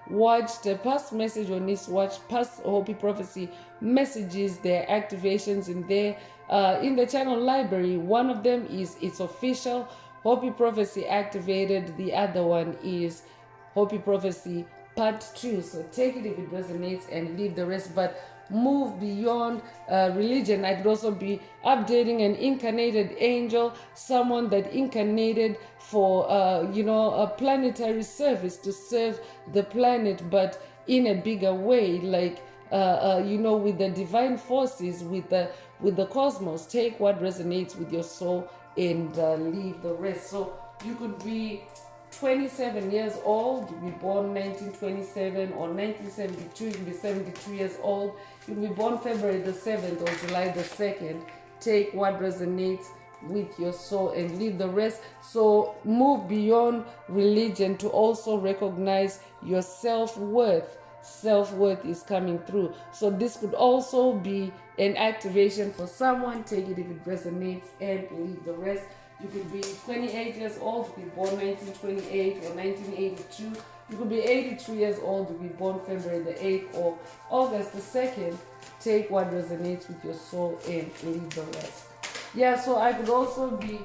watched a past message on this, watched past Hopi prophecy messages, their activations in there in the channel library. One of them is It's Official, Hopi prophecy activated. The other one is Hopi prophecy part 2. So take it if it resonates and leave the rest, but move beyond religion. I could also be updating an incarnated angel, someone that incarnated for a planetary service, to serve the planet, but in a bigger way, like with the divine forces, with the cosmos. Take what resonates with your soul and leave the rest. So you could be 27 years old, you be born 1927 or 1972, you can be 72 years old, you can be born February the 7th or July the 2nd. Take what resonates with your soul and leave the rest. So move beyond religion to also recognize your self-worth. Self-worth is coming through. So this could also be an activation for someone. Take it if it resonates and leave the rest. You could be 28 years old, you could be born 1928 or 1982. You could be 82 years old, you could be born February the 8th or August the 2nd. Take what resonates with your soul and leave the rest. So I could also be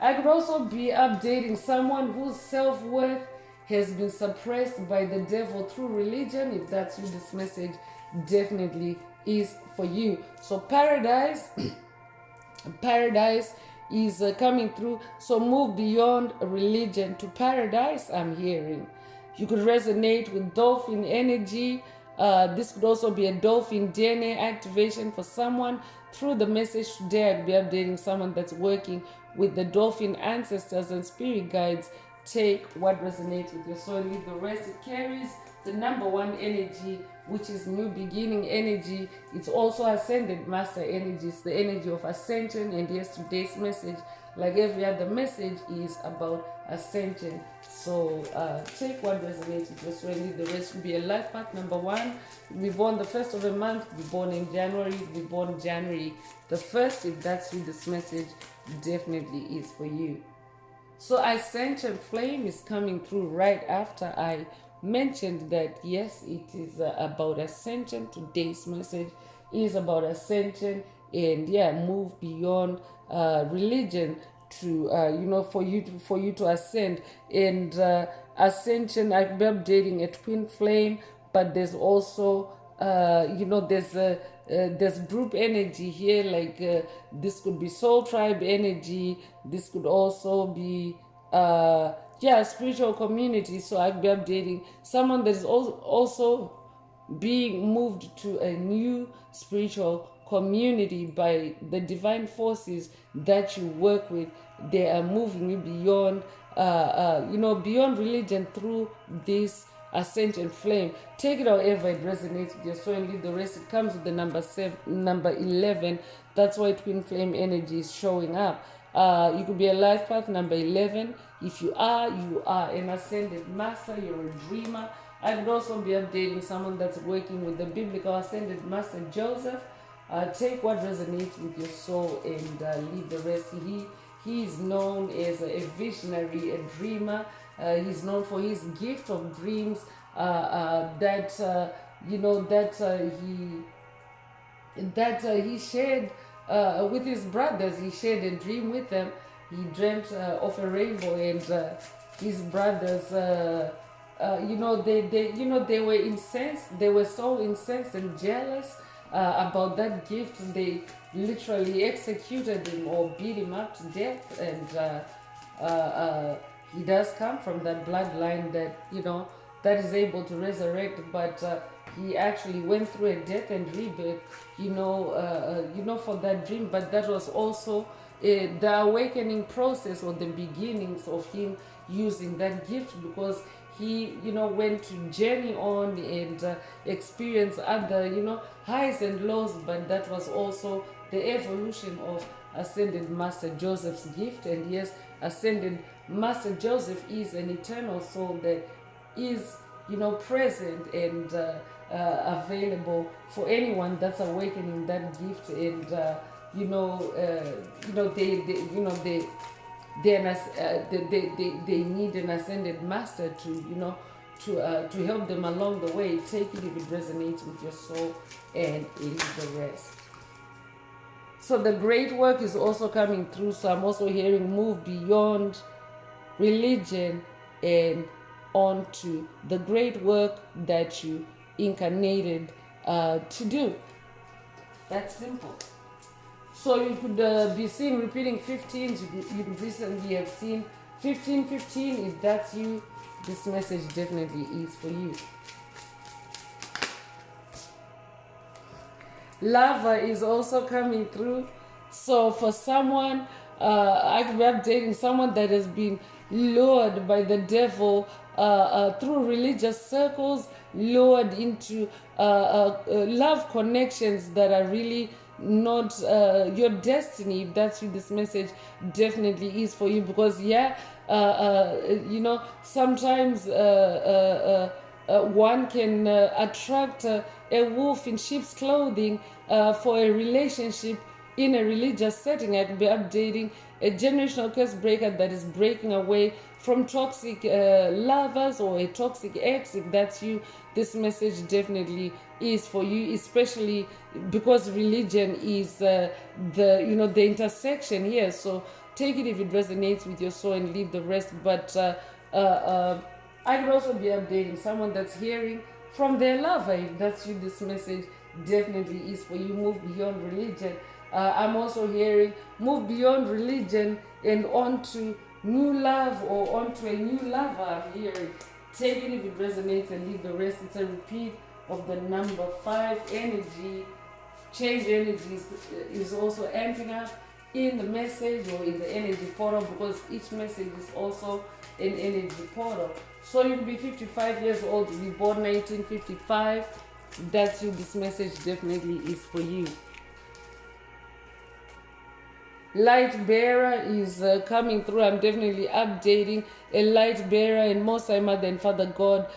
updating someone whose self-worth has been suppressed by the devil through religion. If that's you, this message definitely is for you. So paradise is coming through. So move beyond religion to paradise, I'm hearing. You could resonate with dolphin energy. This could also be a dolphin DNA activation for someone. Through the message today, I'd be updating someone that's working with the dolphin ancestors and spirit guides. Take what resonates with your soul, leave the rest. It carries the number one energy, which is new beginning energy. It's also ascended master energy. It's the energy of ascension. And yes, today's message, like every other message, is about ascension. So take what resonates with your soul, leave the rest. Will be a life path. Number one, be born the first of the month, be born in January, be born January the 1st. If that's you, this message definitely is for you. So Ascension Flame is coming through right after I mentioned that, yes, it is about ascension. Today's message is about ascension, and yeah, move beyond religion to for you to ascend. And ascension, I'll be updating a twin flame, but there's also there's group energy here, like this could be soul tribe energy. This could also be spiritual community. So I'll be updating someone that is also being moved to a new spiritual community by the divine forces that you work with. They are moving you beyond beyond religion through this ascension flame. Take it however it resonates with your soul and leave the rest. It comes with the number 11. That's why twin flame energy is showing up. You could be a life path number 11. If you are an ascended master, you're a dreamer. I could also be updating someone that's working with the biblical ascended master Joseph. Take what resonates with your soul and leave the rest. He is known as a visionary, a dreamer. He's known for his gift of dreams. He shared with his brothers. He shared a dream with them. He dreamt of a rainbow, and his brothers, they were incensed. They were so incensed and jealous about that gift. They literally executed him or beat him up to death. And he does come from that bloodline that is able to resurrect, but he actually went through a death and rebirth, for that dream. But that was also the awakening process, or the beginnings of him using that gift, because he went to journey on and experience other highs and lows. But that was also the evolution of ascended master Joseph's gift. And yes, ascended master Joseph is an eternal soul that is present and available for anyone that's awakening that gift. And they need an ascended master to help them along the way. Take it if it resonates with your soul, and leave the rest. So the great work is also coming through. So I'm also hearing move beyond religion and onto the great work that you incarnated to do. That's simple. So you could be seeing repeating 15s. You could recently have seen 1515. If that's you, this message definitely is for you. Lava is also coming through. So for someone, I could be updating someone that has been lured by the devil through religious circles, lured into love connections that are really not your destiny. If that's you, this message definitely is for you, because sometimes one can attract a wolf in sheep's clothing for a relationship in a religious setting. I could be updating a generational curse breaker that is breaking away from toxic lovers or a toxic ex. If that's you, this message definitely is for you, especially because religion is the intersection here. So take it if it resonates with your soul and leave the rest. But I could also be updating someone that's hearing from their lover. If that's you, this message definitely is for you. Move beyond religion. I'm also hearing move beyond religion and onto new love or onto a new lover. I'm hearing take it if it resonates and leave the rest. It's a repeat of the number 5 energy. Change energies is also amping up in the message or in the energy portal, because each message is also an energy portal. So you could be 55 years old, you be born 1955. That's you. This message definitely is for you. Light bearer is coming through. I'm definitely updating a light bearer, and Most High Mother and Father God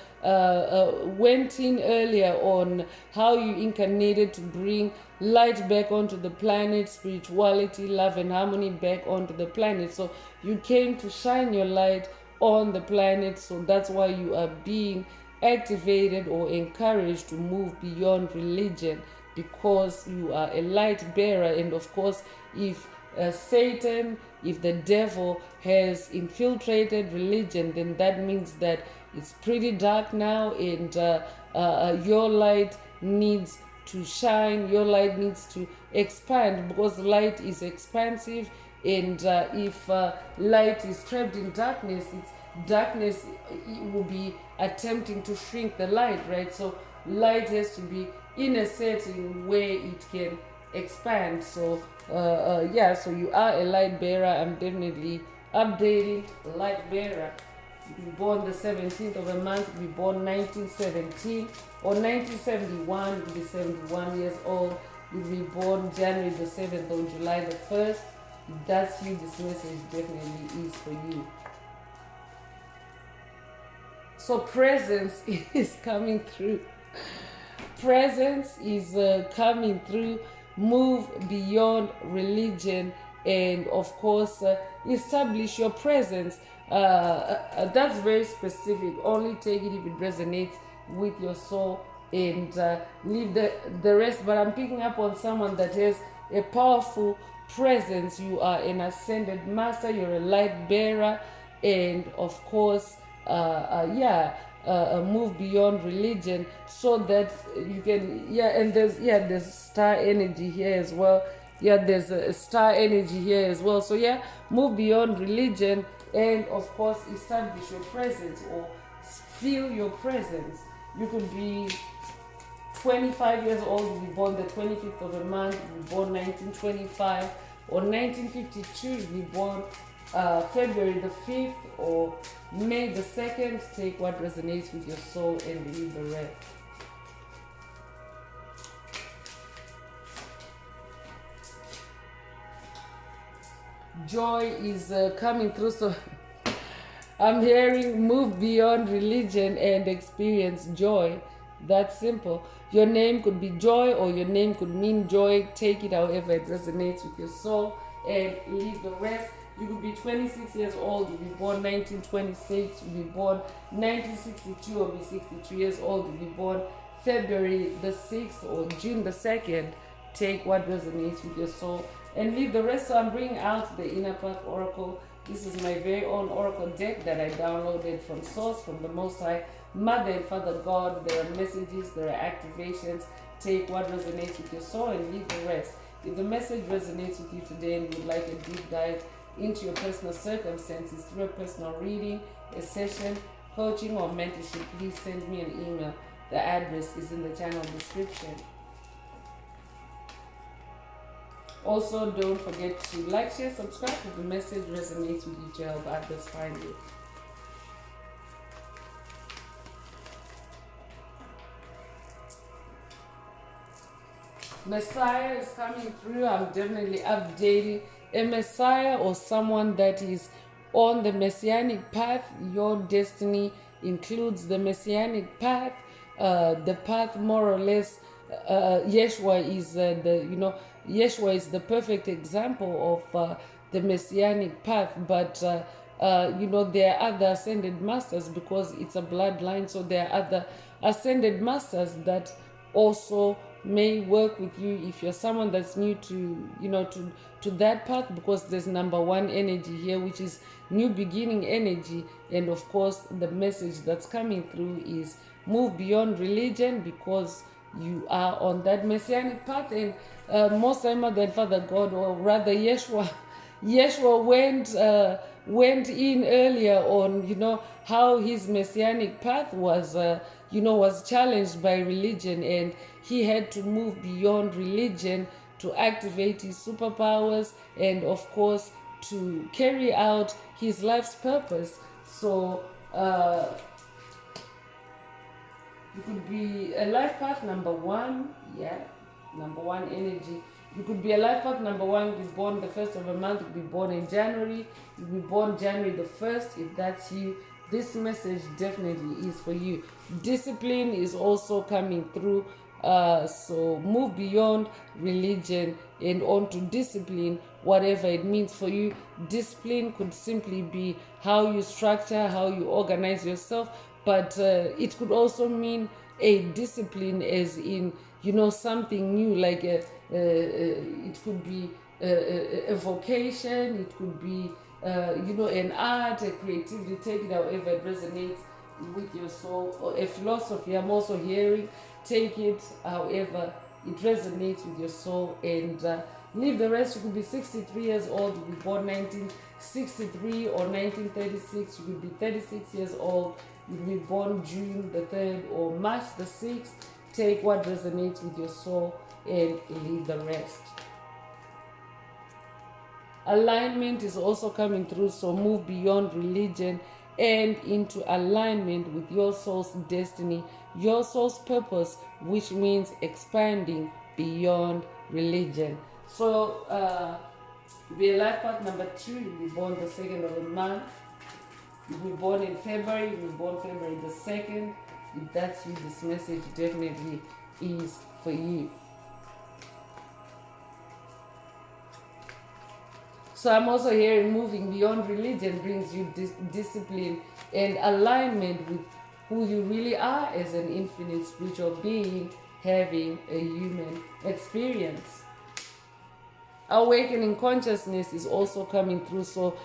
went in earlier on how you incarnated to bring light back onto the planet, spirituality, love, and harmony back onto the planet. So you came to shine your light on the planet. So that's why you are being activated or encouraged to move beyond religion, because you are a light bearer. And of course, if Satan, if the devil has infiltrated religion, then that means that it's pretty dark now, and your light needs to shine, your light needs to expand, because light is expansive. And if light is trapped in darkness, darkness will be attempting to shrink the light, right? So light has to be in a setting where it can expand. So yeah, so you are a light bearer. I'm definitely updating light bearer. You be born the 17th of a month, you be born 1917 or 1971, you be 71 years old. You be born January the 7th or July the 1st. That's you. This message definitely is for you. So presence is coming through. Presence is coming through. Move beyond religion, and of course establish your presence. That's very specific. Only take it if it resonates with your soul, and leave the rest. But I'm picking up on someone that has a powerful presence. You are an ascended master, you're a light bearer, and of course move beyond religion, so that you can, and there's star energy here as well. There's a star energy here as well. So move beyond religion, and of course establish your presence or feel your presence. You could be 25 years old, you be born the 25th of a month, you be born 1925 or 1952, you be born February the 5th or May the 2nd. Take what resonates with your soul and leave the rest. Joy is coming through. So I'm hearing move beyond religion and experience joy. That's simple. Your name could be Joy, or your name could mean joy. Take it however it resonates with your soul and leave the rest. You could be 26 years old, you be born 1926, you be born 1962 or be 62 years old, you be born February the 6th or June the 2nd. Take what resonates with your soul and leave the rest. So I'm bringing out the Inner Path Oracle. This is my very own Oracle deck that I downloaded from Source, from the Most High Mother and Father God. There are messages, there are activations. Take what resonates with your soul and leave the rest. If the message resonates with you today and you would like a deep dive into your personal circumstances through a personal reading, a session, coaching, or mentorship, please send me an email. The address is in the channel description. Also, don't forget to like, share, subscribe if the message resonates with you to help others find it. Messiah is coming through. I'm definitely updating a Messiah or someone that is on the Messianic path. Your destiny includes the Messianic path. The path, more or less, Yeshua is Yeshua is the perfect example of the Messianic path. But there are other ascended masters, because it's a bloodline. So there are other ascended masters that also may work with you if you're someone that's new to that path, because there's number 1 energy here, which is new beginning energy. And of course the message that's coming through is move beyond religion, because you are on that messianic path. And most time than Father God, or rather Yeshua went in earlier on, how his messianic path was, was challenged by religion, and he had to move beyond religion to activate his superpowers and, of course, to carry out his life's purpose. So you could be a life path number one, number one energy. You could be a life path number one, you'll be born the first of a month, you'll be born in January, you'll be born January the 1st, if that's you. This message definitely is for you. Discipline is also coming through. So move beyond religion and on to discipline, whatever it means for you. Discipline could simply be how you structure, how you organize yourself, but it could also mean a discipline as in, something new, like it could be a vocation, it could be, an art, a creativity, take it however it resonates with your soul, or a philosophy. I'm also hearing, take it however it resonates with your soul, and leave the rest. You could be 63 years old, you could be born 1963 or 1936, you could be 36 years old, you could be born June the 3rd or March the 6th. Take what resonates with your soul and leave the rest. Alignment is also coming through, so move beyond religion and into alignment with your soul's destiny, your soul's purpose, which means expanding beyond religion. So be a life path number 2, you'll be born the 2nd of the month. You'll be born in February, you'll be born February the 2nd. If that's you, this message definitely is for you. So I'm also hearing moving beyond religion brings you discipline and alignment with who you really are as an infinite spiritual being having a human experience. Awakening consciousness is also coming through. So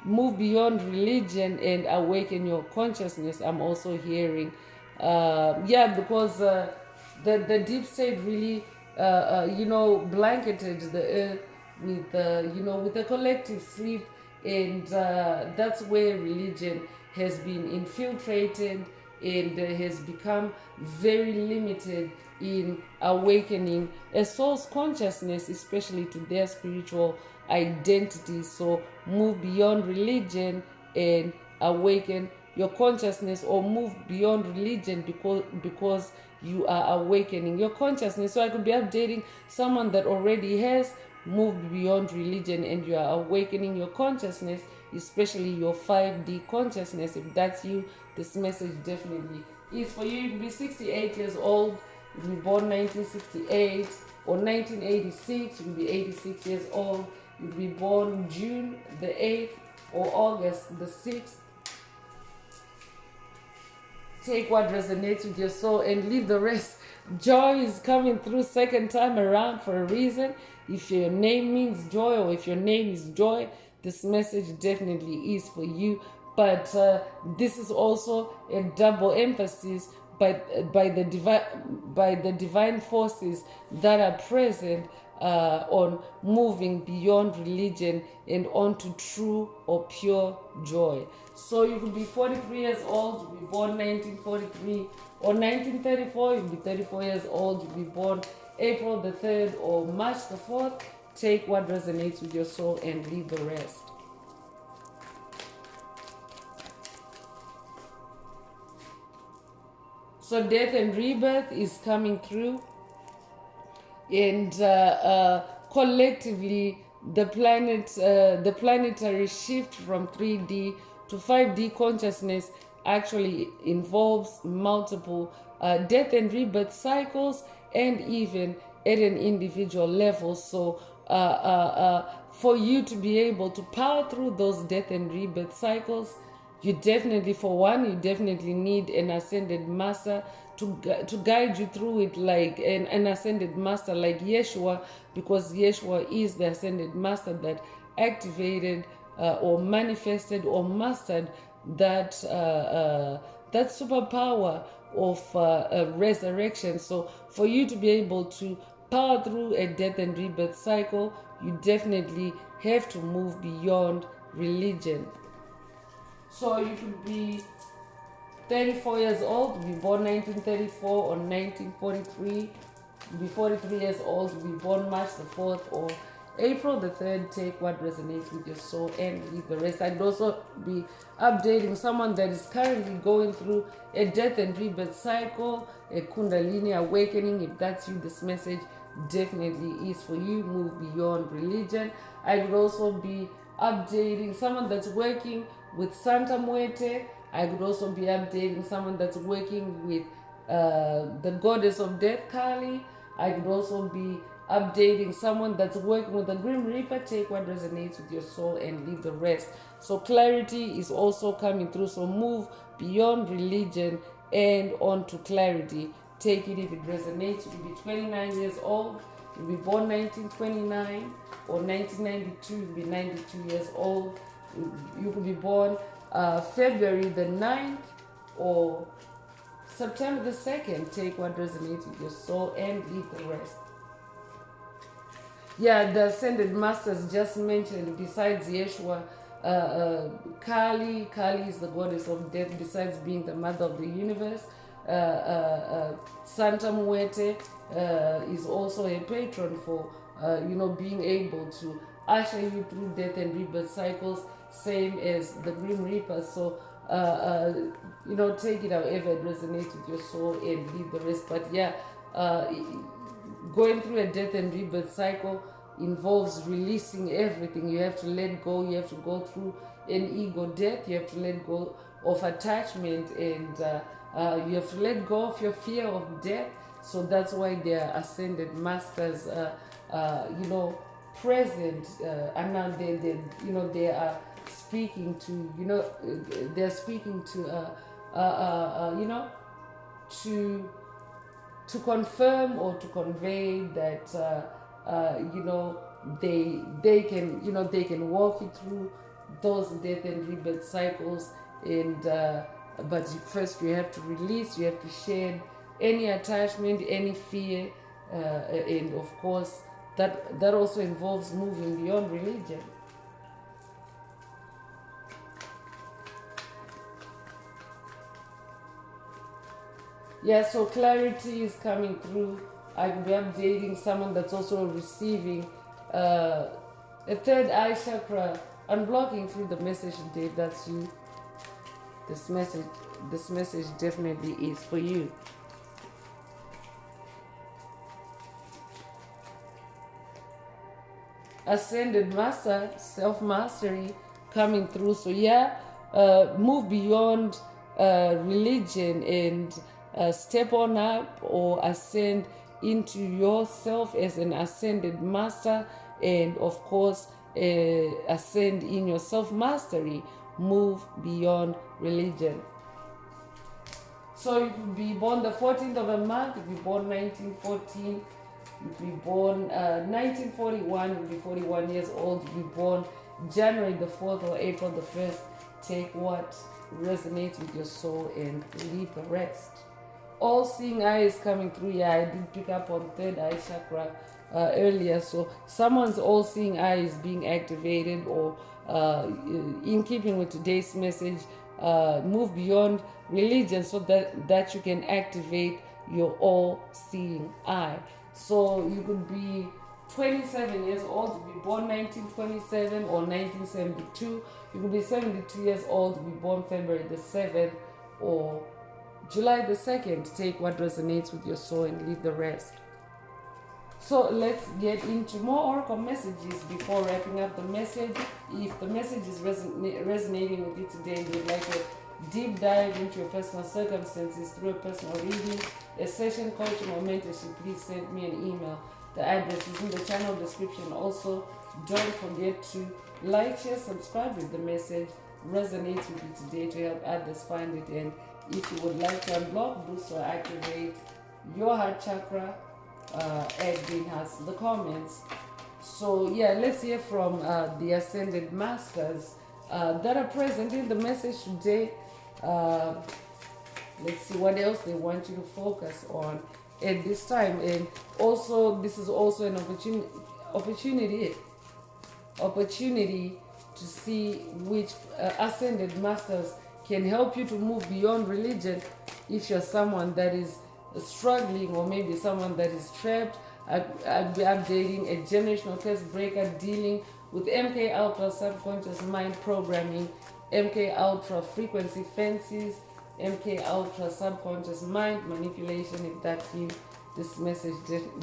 move beyond religion and awaken your consciousness. I'm also hearing, because the deep state really, blanketed the earth with, with a collective sleep, and that's where religion has been infiltrated and has become very limited in awakening a soul's consciousness, especially to their spiritual identity. So move beyond religion and awaken your consciousness, or move beyond religion because you are awakening your consciousness. So I could be updating someone that already has moved beyond religion and you are awakening your consciousness, especially your 5D consciousness. If that's you, this message definitely is for you. You can be 68 years old, you can be born 1968 or 1986, you can be 86 years old, you can be born June the 8th or August the 6th. Take what resonates with your soul and leave the rest. Joy is coming through second time around for a reason. If your name means joy, or if your name is joy, this message definitely is for you. But this is also a double emphasis by the divine forces that are present on moving beyond religion and onto true or pure joy. So you could be 43 years old, you'll be born 1943 or 1934, you'll be 34 years old, you'll be born April the 3rd or March the 4th. Take what resonates with your soul and leave the rest. So death and rebirth is coming through, and collectively the planetary shift from 3D to 5D consciousness actually involves multiple death and rebirth cycles, and even at an individual level. So for you to be able to power through those death and rebirth cycles, you definitely need an ascended master to guide you through it, like an ascended master like Yeshua, because Yeshua is the ascended master that activated or manifested or mastered that superpower of a resurrection. So for you to be able to power through a death and rebirth cycle, you definitely have to move beyond religion. So you could be 34 years old, to be born 1934 or 1943, to be 43 years old, to be born March the 4th or April the 3rd. Take what resonates with your soul and leave the rest. I'd also be updating someone that is currently going through a death and rebirth cycle, a Kundalini awakening. If that's you, this message definitely is for you. Move beyond religion. I would also be updating someone that's working with Santa Muerte. I could also be updating someone that's working with the goddess of death, Kali. I could also be updating someone that's working with the Grim Reaper. Take what resonates with your soul and leave the rest. So clarity is also coming through. So move beyond religion and onto clarity. Take it if it resonates. You could be 29 years old. You'll be born 1929 or 1992. You'll be 92 years old. You could be born February the 9th or September the 2nd. Take what resonates with your soul and leave the rest. Yeah, the Ascended Masters just mentioned, besides Yeshua, Kali. Kali is the goddess of death, besides being the mother of the universe. Santa Muerte is also a patron for, being able to usher you through death and rebirth cycles, same as the Grim Reaper. So, take it however it resonates with your soul and leave the rest. But yeah, going through a death and rebirth cycle involves releasing everything. You have to let go. You have to go through an ego death. You have to let go of attachment, and you have to let go of your fear of death. So that's why they are ascended masters, present, and now they are speaking to, they're speaking to, to confirm or to convey that they can walk you through those death and rebirth cycles, and but first you have to release, you have to shed any attachment, any fear, and of course that also involves moving beyond religion. Yeah, so clarity is coming through. I will be updating someone that's also receiving a third eye chakra, unblocking through the message today. That's you. This message definitely is for you. Ascended Master, self-mastery coming through. So yeah, move beyond religion and step on up or ascend into yourself as an ascended master, and of course ascend in your self-mastery. Move beyond religion. So you could be born the 14th of a month, you could be born 1914, you could be born 1941, you could be 41 years old, you could be born January the 4th or April the 1st. Take what resonates with your soul and leave the rest. All-seeing eye is coming through. Yeah, I did pick up on third eye chakra earlier. So someone's all-seeing eye is being activated, or in keeping with today's message, move beyond religion so that you can activate your all-seeing eye. So you could be 27 years old, to be born 1927 or 1972. You could be 72 years old, to be born February the 7th or July the 2nd. Take what resonates with your soul and leave the rest. So let's get into more oracle messages before wrapping up the message. If the message is resonating with you today and you'd like to deep dive into your personal circumstances through a personal reading, a session, coaching, or mentorship, please send me an email. The address is in the channel description. Also, don't forget to like, share, subscribe if the message resonates with you today to help others find it. And if you would like to unblock, boost, or activate your heart chakra, add greenhouse in the comments. So yeah, let's hear from the Ascended Masters that are present in the message today. Let's see what else they want you to focus on at this time. And also, this is also an opportunity to see which ascended masters can help you to move beyond religion. If you're someone that is struggling, or maybe someone that is trapped, I'd be updating a generational curse breaker dealing with MK Ultra subconscious mind programming, MK Ultra frequency fences, MK Ultra subconscious mind manipulation. If that's you, this message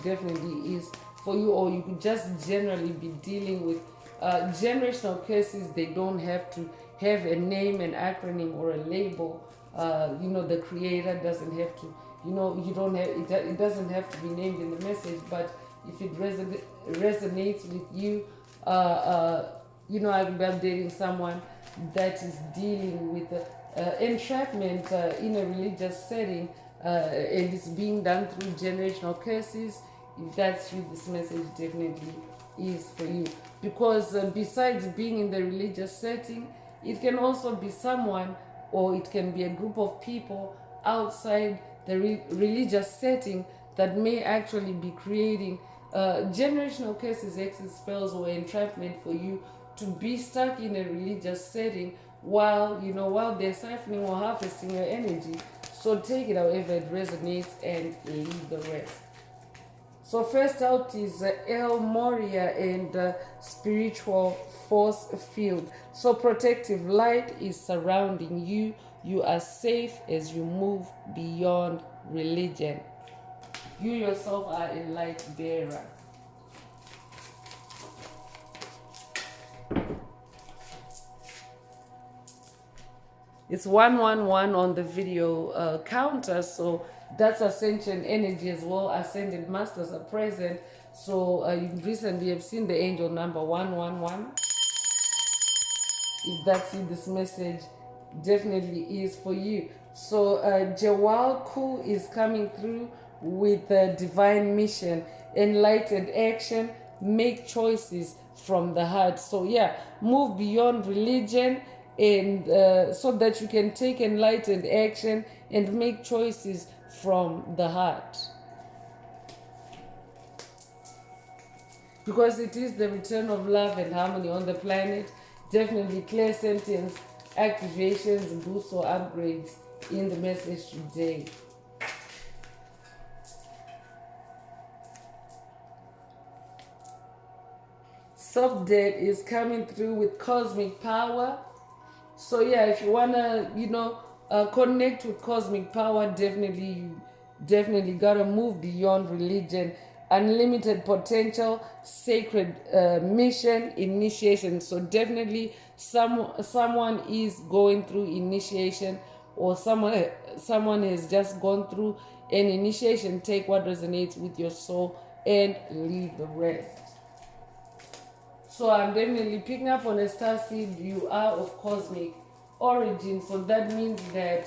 definitely is for you. Or you could just generally be dealing with generational curses. They don't have to have a name, an acronym, or a label. The creator doesn't have to, you don't have it doesn't have to be named in the message. But if it resonates with you, I will be updating someone that is dealing with entrapment in a religious setting, and it's being done through generational curses. If that's you, this message definitely is for you. Because besides being in the religious setting, it can also be someone, or it can be a group of people outside the religious setting that may actually be creating generational curses, exit spells, or entrapment for you to be stuck in a religious setting while they're siphoning or harvesting your energy. So take it however it resonates and leave the rest. So first out is El Moria and spiritual force field. So protective light is surrounding you. You are safe as you move beyond religion. You yourself are a light bearer. It's 111 on the video counter, so that's Ascension energy as well. Ascended masters are present. So you recently have seen the angel number 111. If that's you, this message definitely is for you. So Jawal Ku is coming through with a divine mission, enlightened action, make choices from the heart. So yeah, move beyond religion, and so that you can take enlightened action and make choices from the heart. Because it is the return of love and harmony on the planet. Definitely clear sentence activations, boosts, or upgrades in the message today. Soft Dead is coming through with cosmic power. So yeah, if you wanna, connect with cosmic power, definitely gotta move beyond religion. Unlimited potential, sacred mission, initiation. So definitely someone is going through initiation, or someone has just gone through an initiation. Take what resonates with your soul and leave the rest. So I'm definitely picking up on a star seed. You are of cosmic origin. So that means that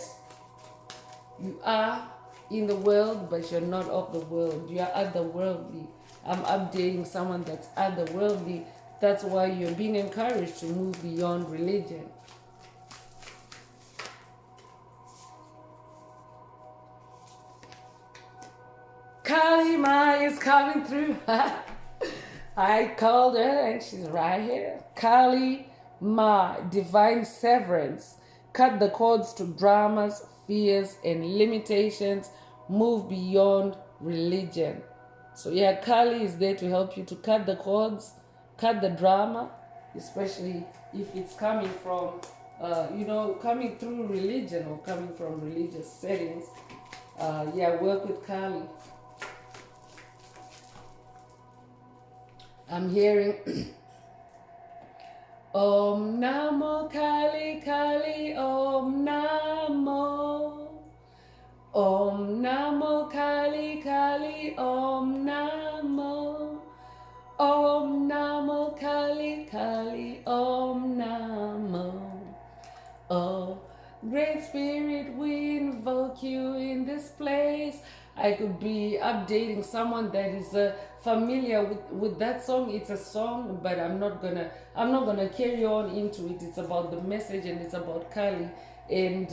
you are in the world, but you're not of the world. You are otherworldly. I'm updating someone that's otherworldly. That's why you're being encouraged to move beyond religion. Kali Ma is coming through. I called her and she's right here. Kali Ma, divine severance. Cut the cords to dramas, fears, and limitations. Move beyond religion. So yeah, Kali is there to help you to cut the cords, cut the drama, especially if it's coming from, coming through religion or coming from religious settings. Work with Kali. I'm hearing Om Namo Kali Kali Om Namo Om Namo Kali Kali Om Namo Om Namo Kali Kali Om Namo. Oh, Great Spirit, we invoke you in this place. I could be updating someone that is familiar with that song. It's a song, but I'm not gonna carry on into it. It's about the message and it's about Kali. And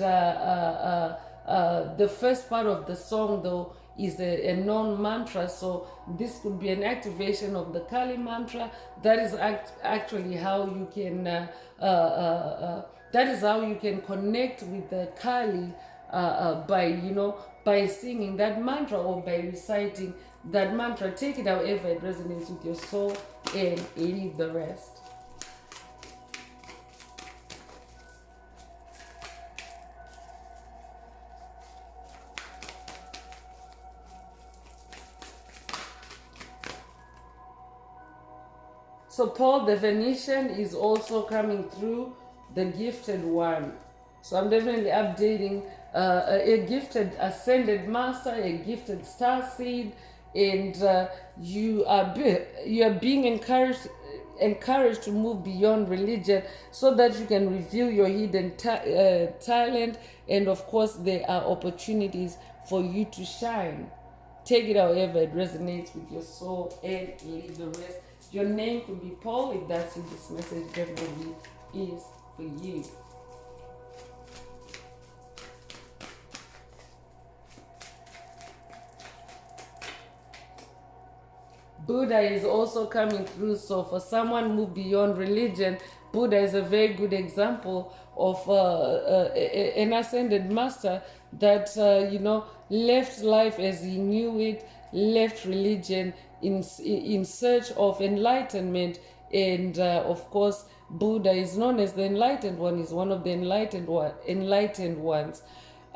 The first part of the song, though, is a non-mantra, so this could be an activation of the Kali mantra. That is actually how you can that is how you can connect with the Kali, by, by singing that mantra or by reciting that mantra. Take it however it resonates with your soul and leave the rest. So Paul the Venetian is also coming through, the gifted one. So I'm definitely updating a gifted ascended master, a gifted star seed, and you are being encouraged to move beyond religion so that you can reveal your hidden talent, and of course there are opportunities for you to shine. Take it however it resonates with your soul and leave the rest. Your name could be Paul. If that's you, this message definitely is for you. Buddha is also coming through. So for someone move beyond religion, Buddha is a very good example of an ascended master that left life as he knew it, left religion in search of enlightenment, and of course Buddha is known as the enlightened one. Is one of the enlightened ones.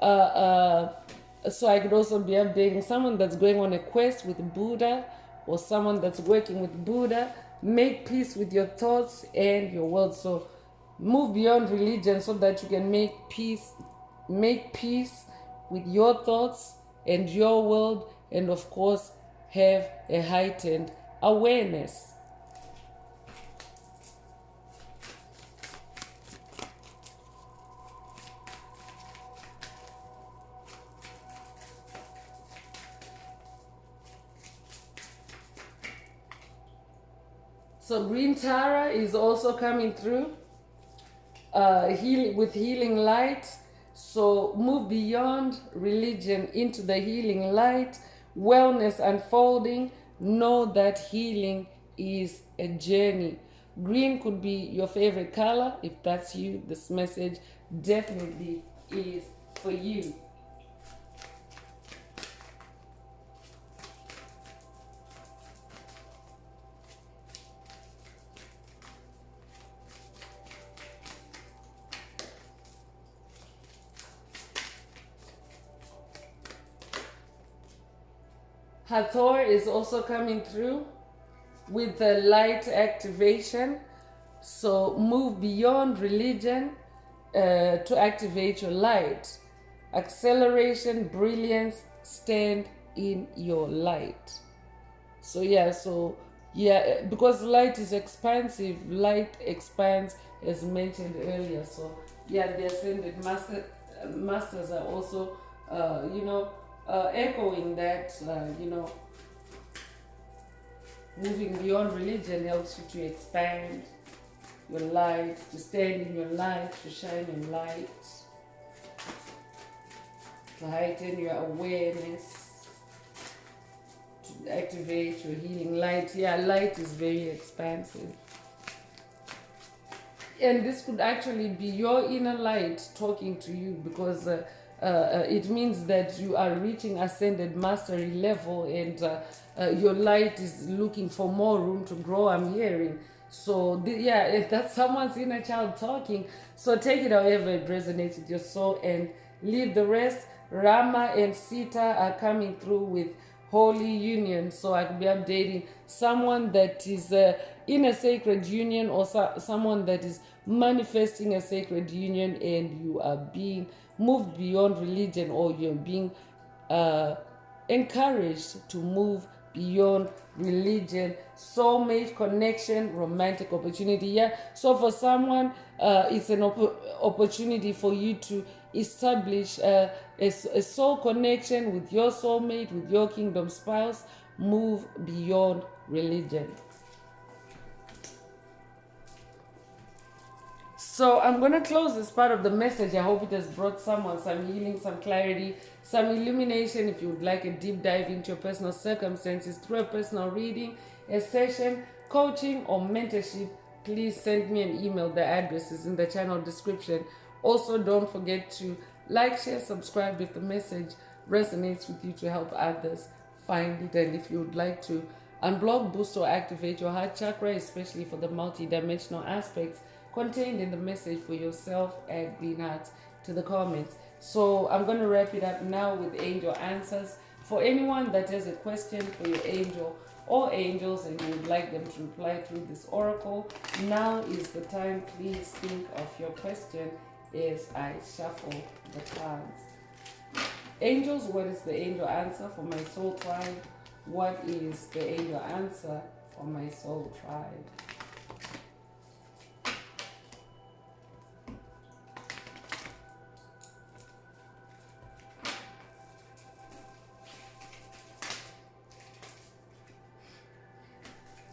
So I could also be updating someone that's going on a quest with Buddha, or someone that's working with Buddha. Make peace with your thoughts and your world. So move beyond religion so that you can make peace with your thoughts and your world, and of course have a heightened awareness. So Green Tara is also coming through, with healing light. So move beyond religion into the healing light, wellness unfolding. Know that healing is a journey. Green could be your favorite color. If that's you, this message definitely is for you. Hathor is also coming through with the light activation. So move beyond religion to activate your light. Acceleration, brilliance, stand in your light. So because light is expansive, light expands as mentioned earlier. So the ascended masters are also echoing that. Moving beyond religion helps you to expand your light, to stand in your light, to shine in light, to heighten your awareness, to activate your healing light. Light is very expansive. And this could actually be your inner light talking to you, because it means that you are reaching ascended mastery level, and your light is looking for more room to grow, I'm hearing. So that's someone's inner child talking. So take it however it resonates with your soul and leave the rest. Rama and Sita are coming through with holy union. So I could be updating someone that is in a sacred union, or someone that is manifesting a sacred union, and you are being moved beyond religion, or you're being encouraged to move beyond religion. Soulmate connection, romantic opportunity. So for someone, it's an opportunity for you to establish a soul connection with your soulmate, with your kingdom spouse. Move beyond religion. So I'm going to close this part of the message. I hope it has brought someone some healing, some clarity, some illumination. If you would like a deep dive into your personal circumstances through a personal reading, a session, coaching, or mentorship, please send me an email. The address is in the channel description. Also, don't forget to like, share, subscribe if the message resonates with you to help others find it. And if you would like to unblock, boost, or activate your heart chakra, especially for the multi-dimensional aspects contained in the message for yourself, add green hearts to the comments. So I'm going to wrap it up now with angel answers. For anyone that has a question for your angel or angels and you would like them to reply through this oracle, now is the time. Please think of your question as I shuffle the cards. Angels, what is the angel answer for my soul tribe? What is the angel answer for my soul tribe?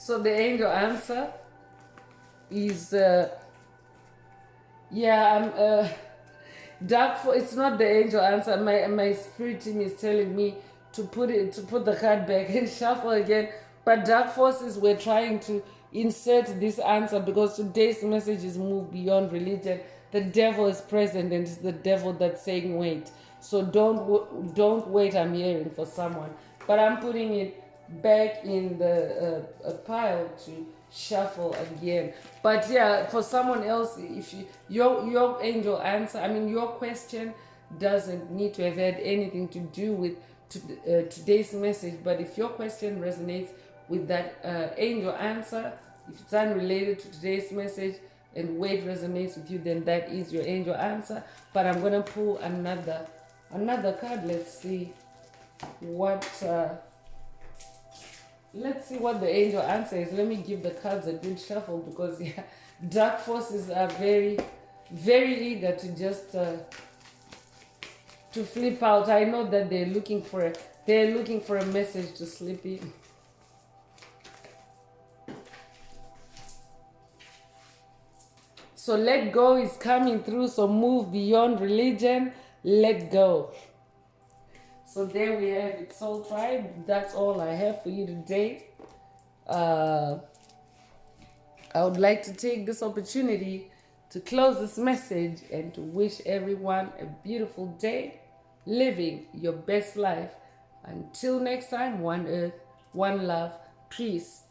So the angel answer is dark force. It's not the angel answer. My spirit team is telling me to put the card back and shuffle again. But dark forces were trying to insert this answer because today's message is move beyond religion. The devil is present and it's the devil that's saying wait. So don't wait. I'm hearing for someone, but I'm putting it back in the pile to shuffle again. But yeah, for someone else, if your angel answer, I mean your question doesn't need to have had anything to do with today's message. But if your question resonates with that angel answer, if it's unrelated to today's message and weight resonates with you, then that is your angel answer. But I'm gonna pull another card. Let's see what the angel answer is. Let me give the cards a good shuffle because yeah, dark forces are very, very eager to just to flip out. I know that they're looking for a message to slip in. So let go is coming through. So move beyond religion. Let go. So there we have it, Soul Tribe. That's all I have for you today. I would like to take this opportunity to close this message and to wish everyone a beautiful day, living your best life. Until next time, one earth, one love, peace.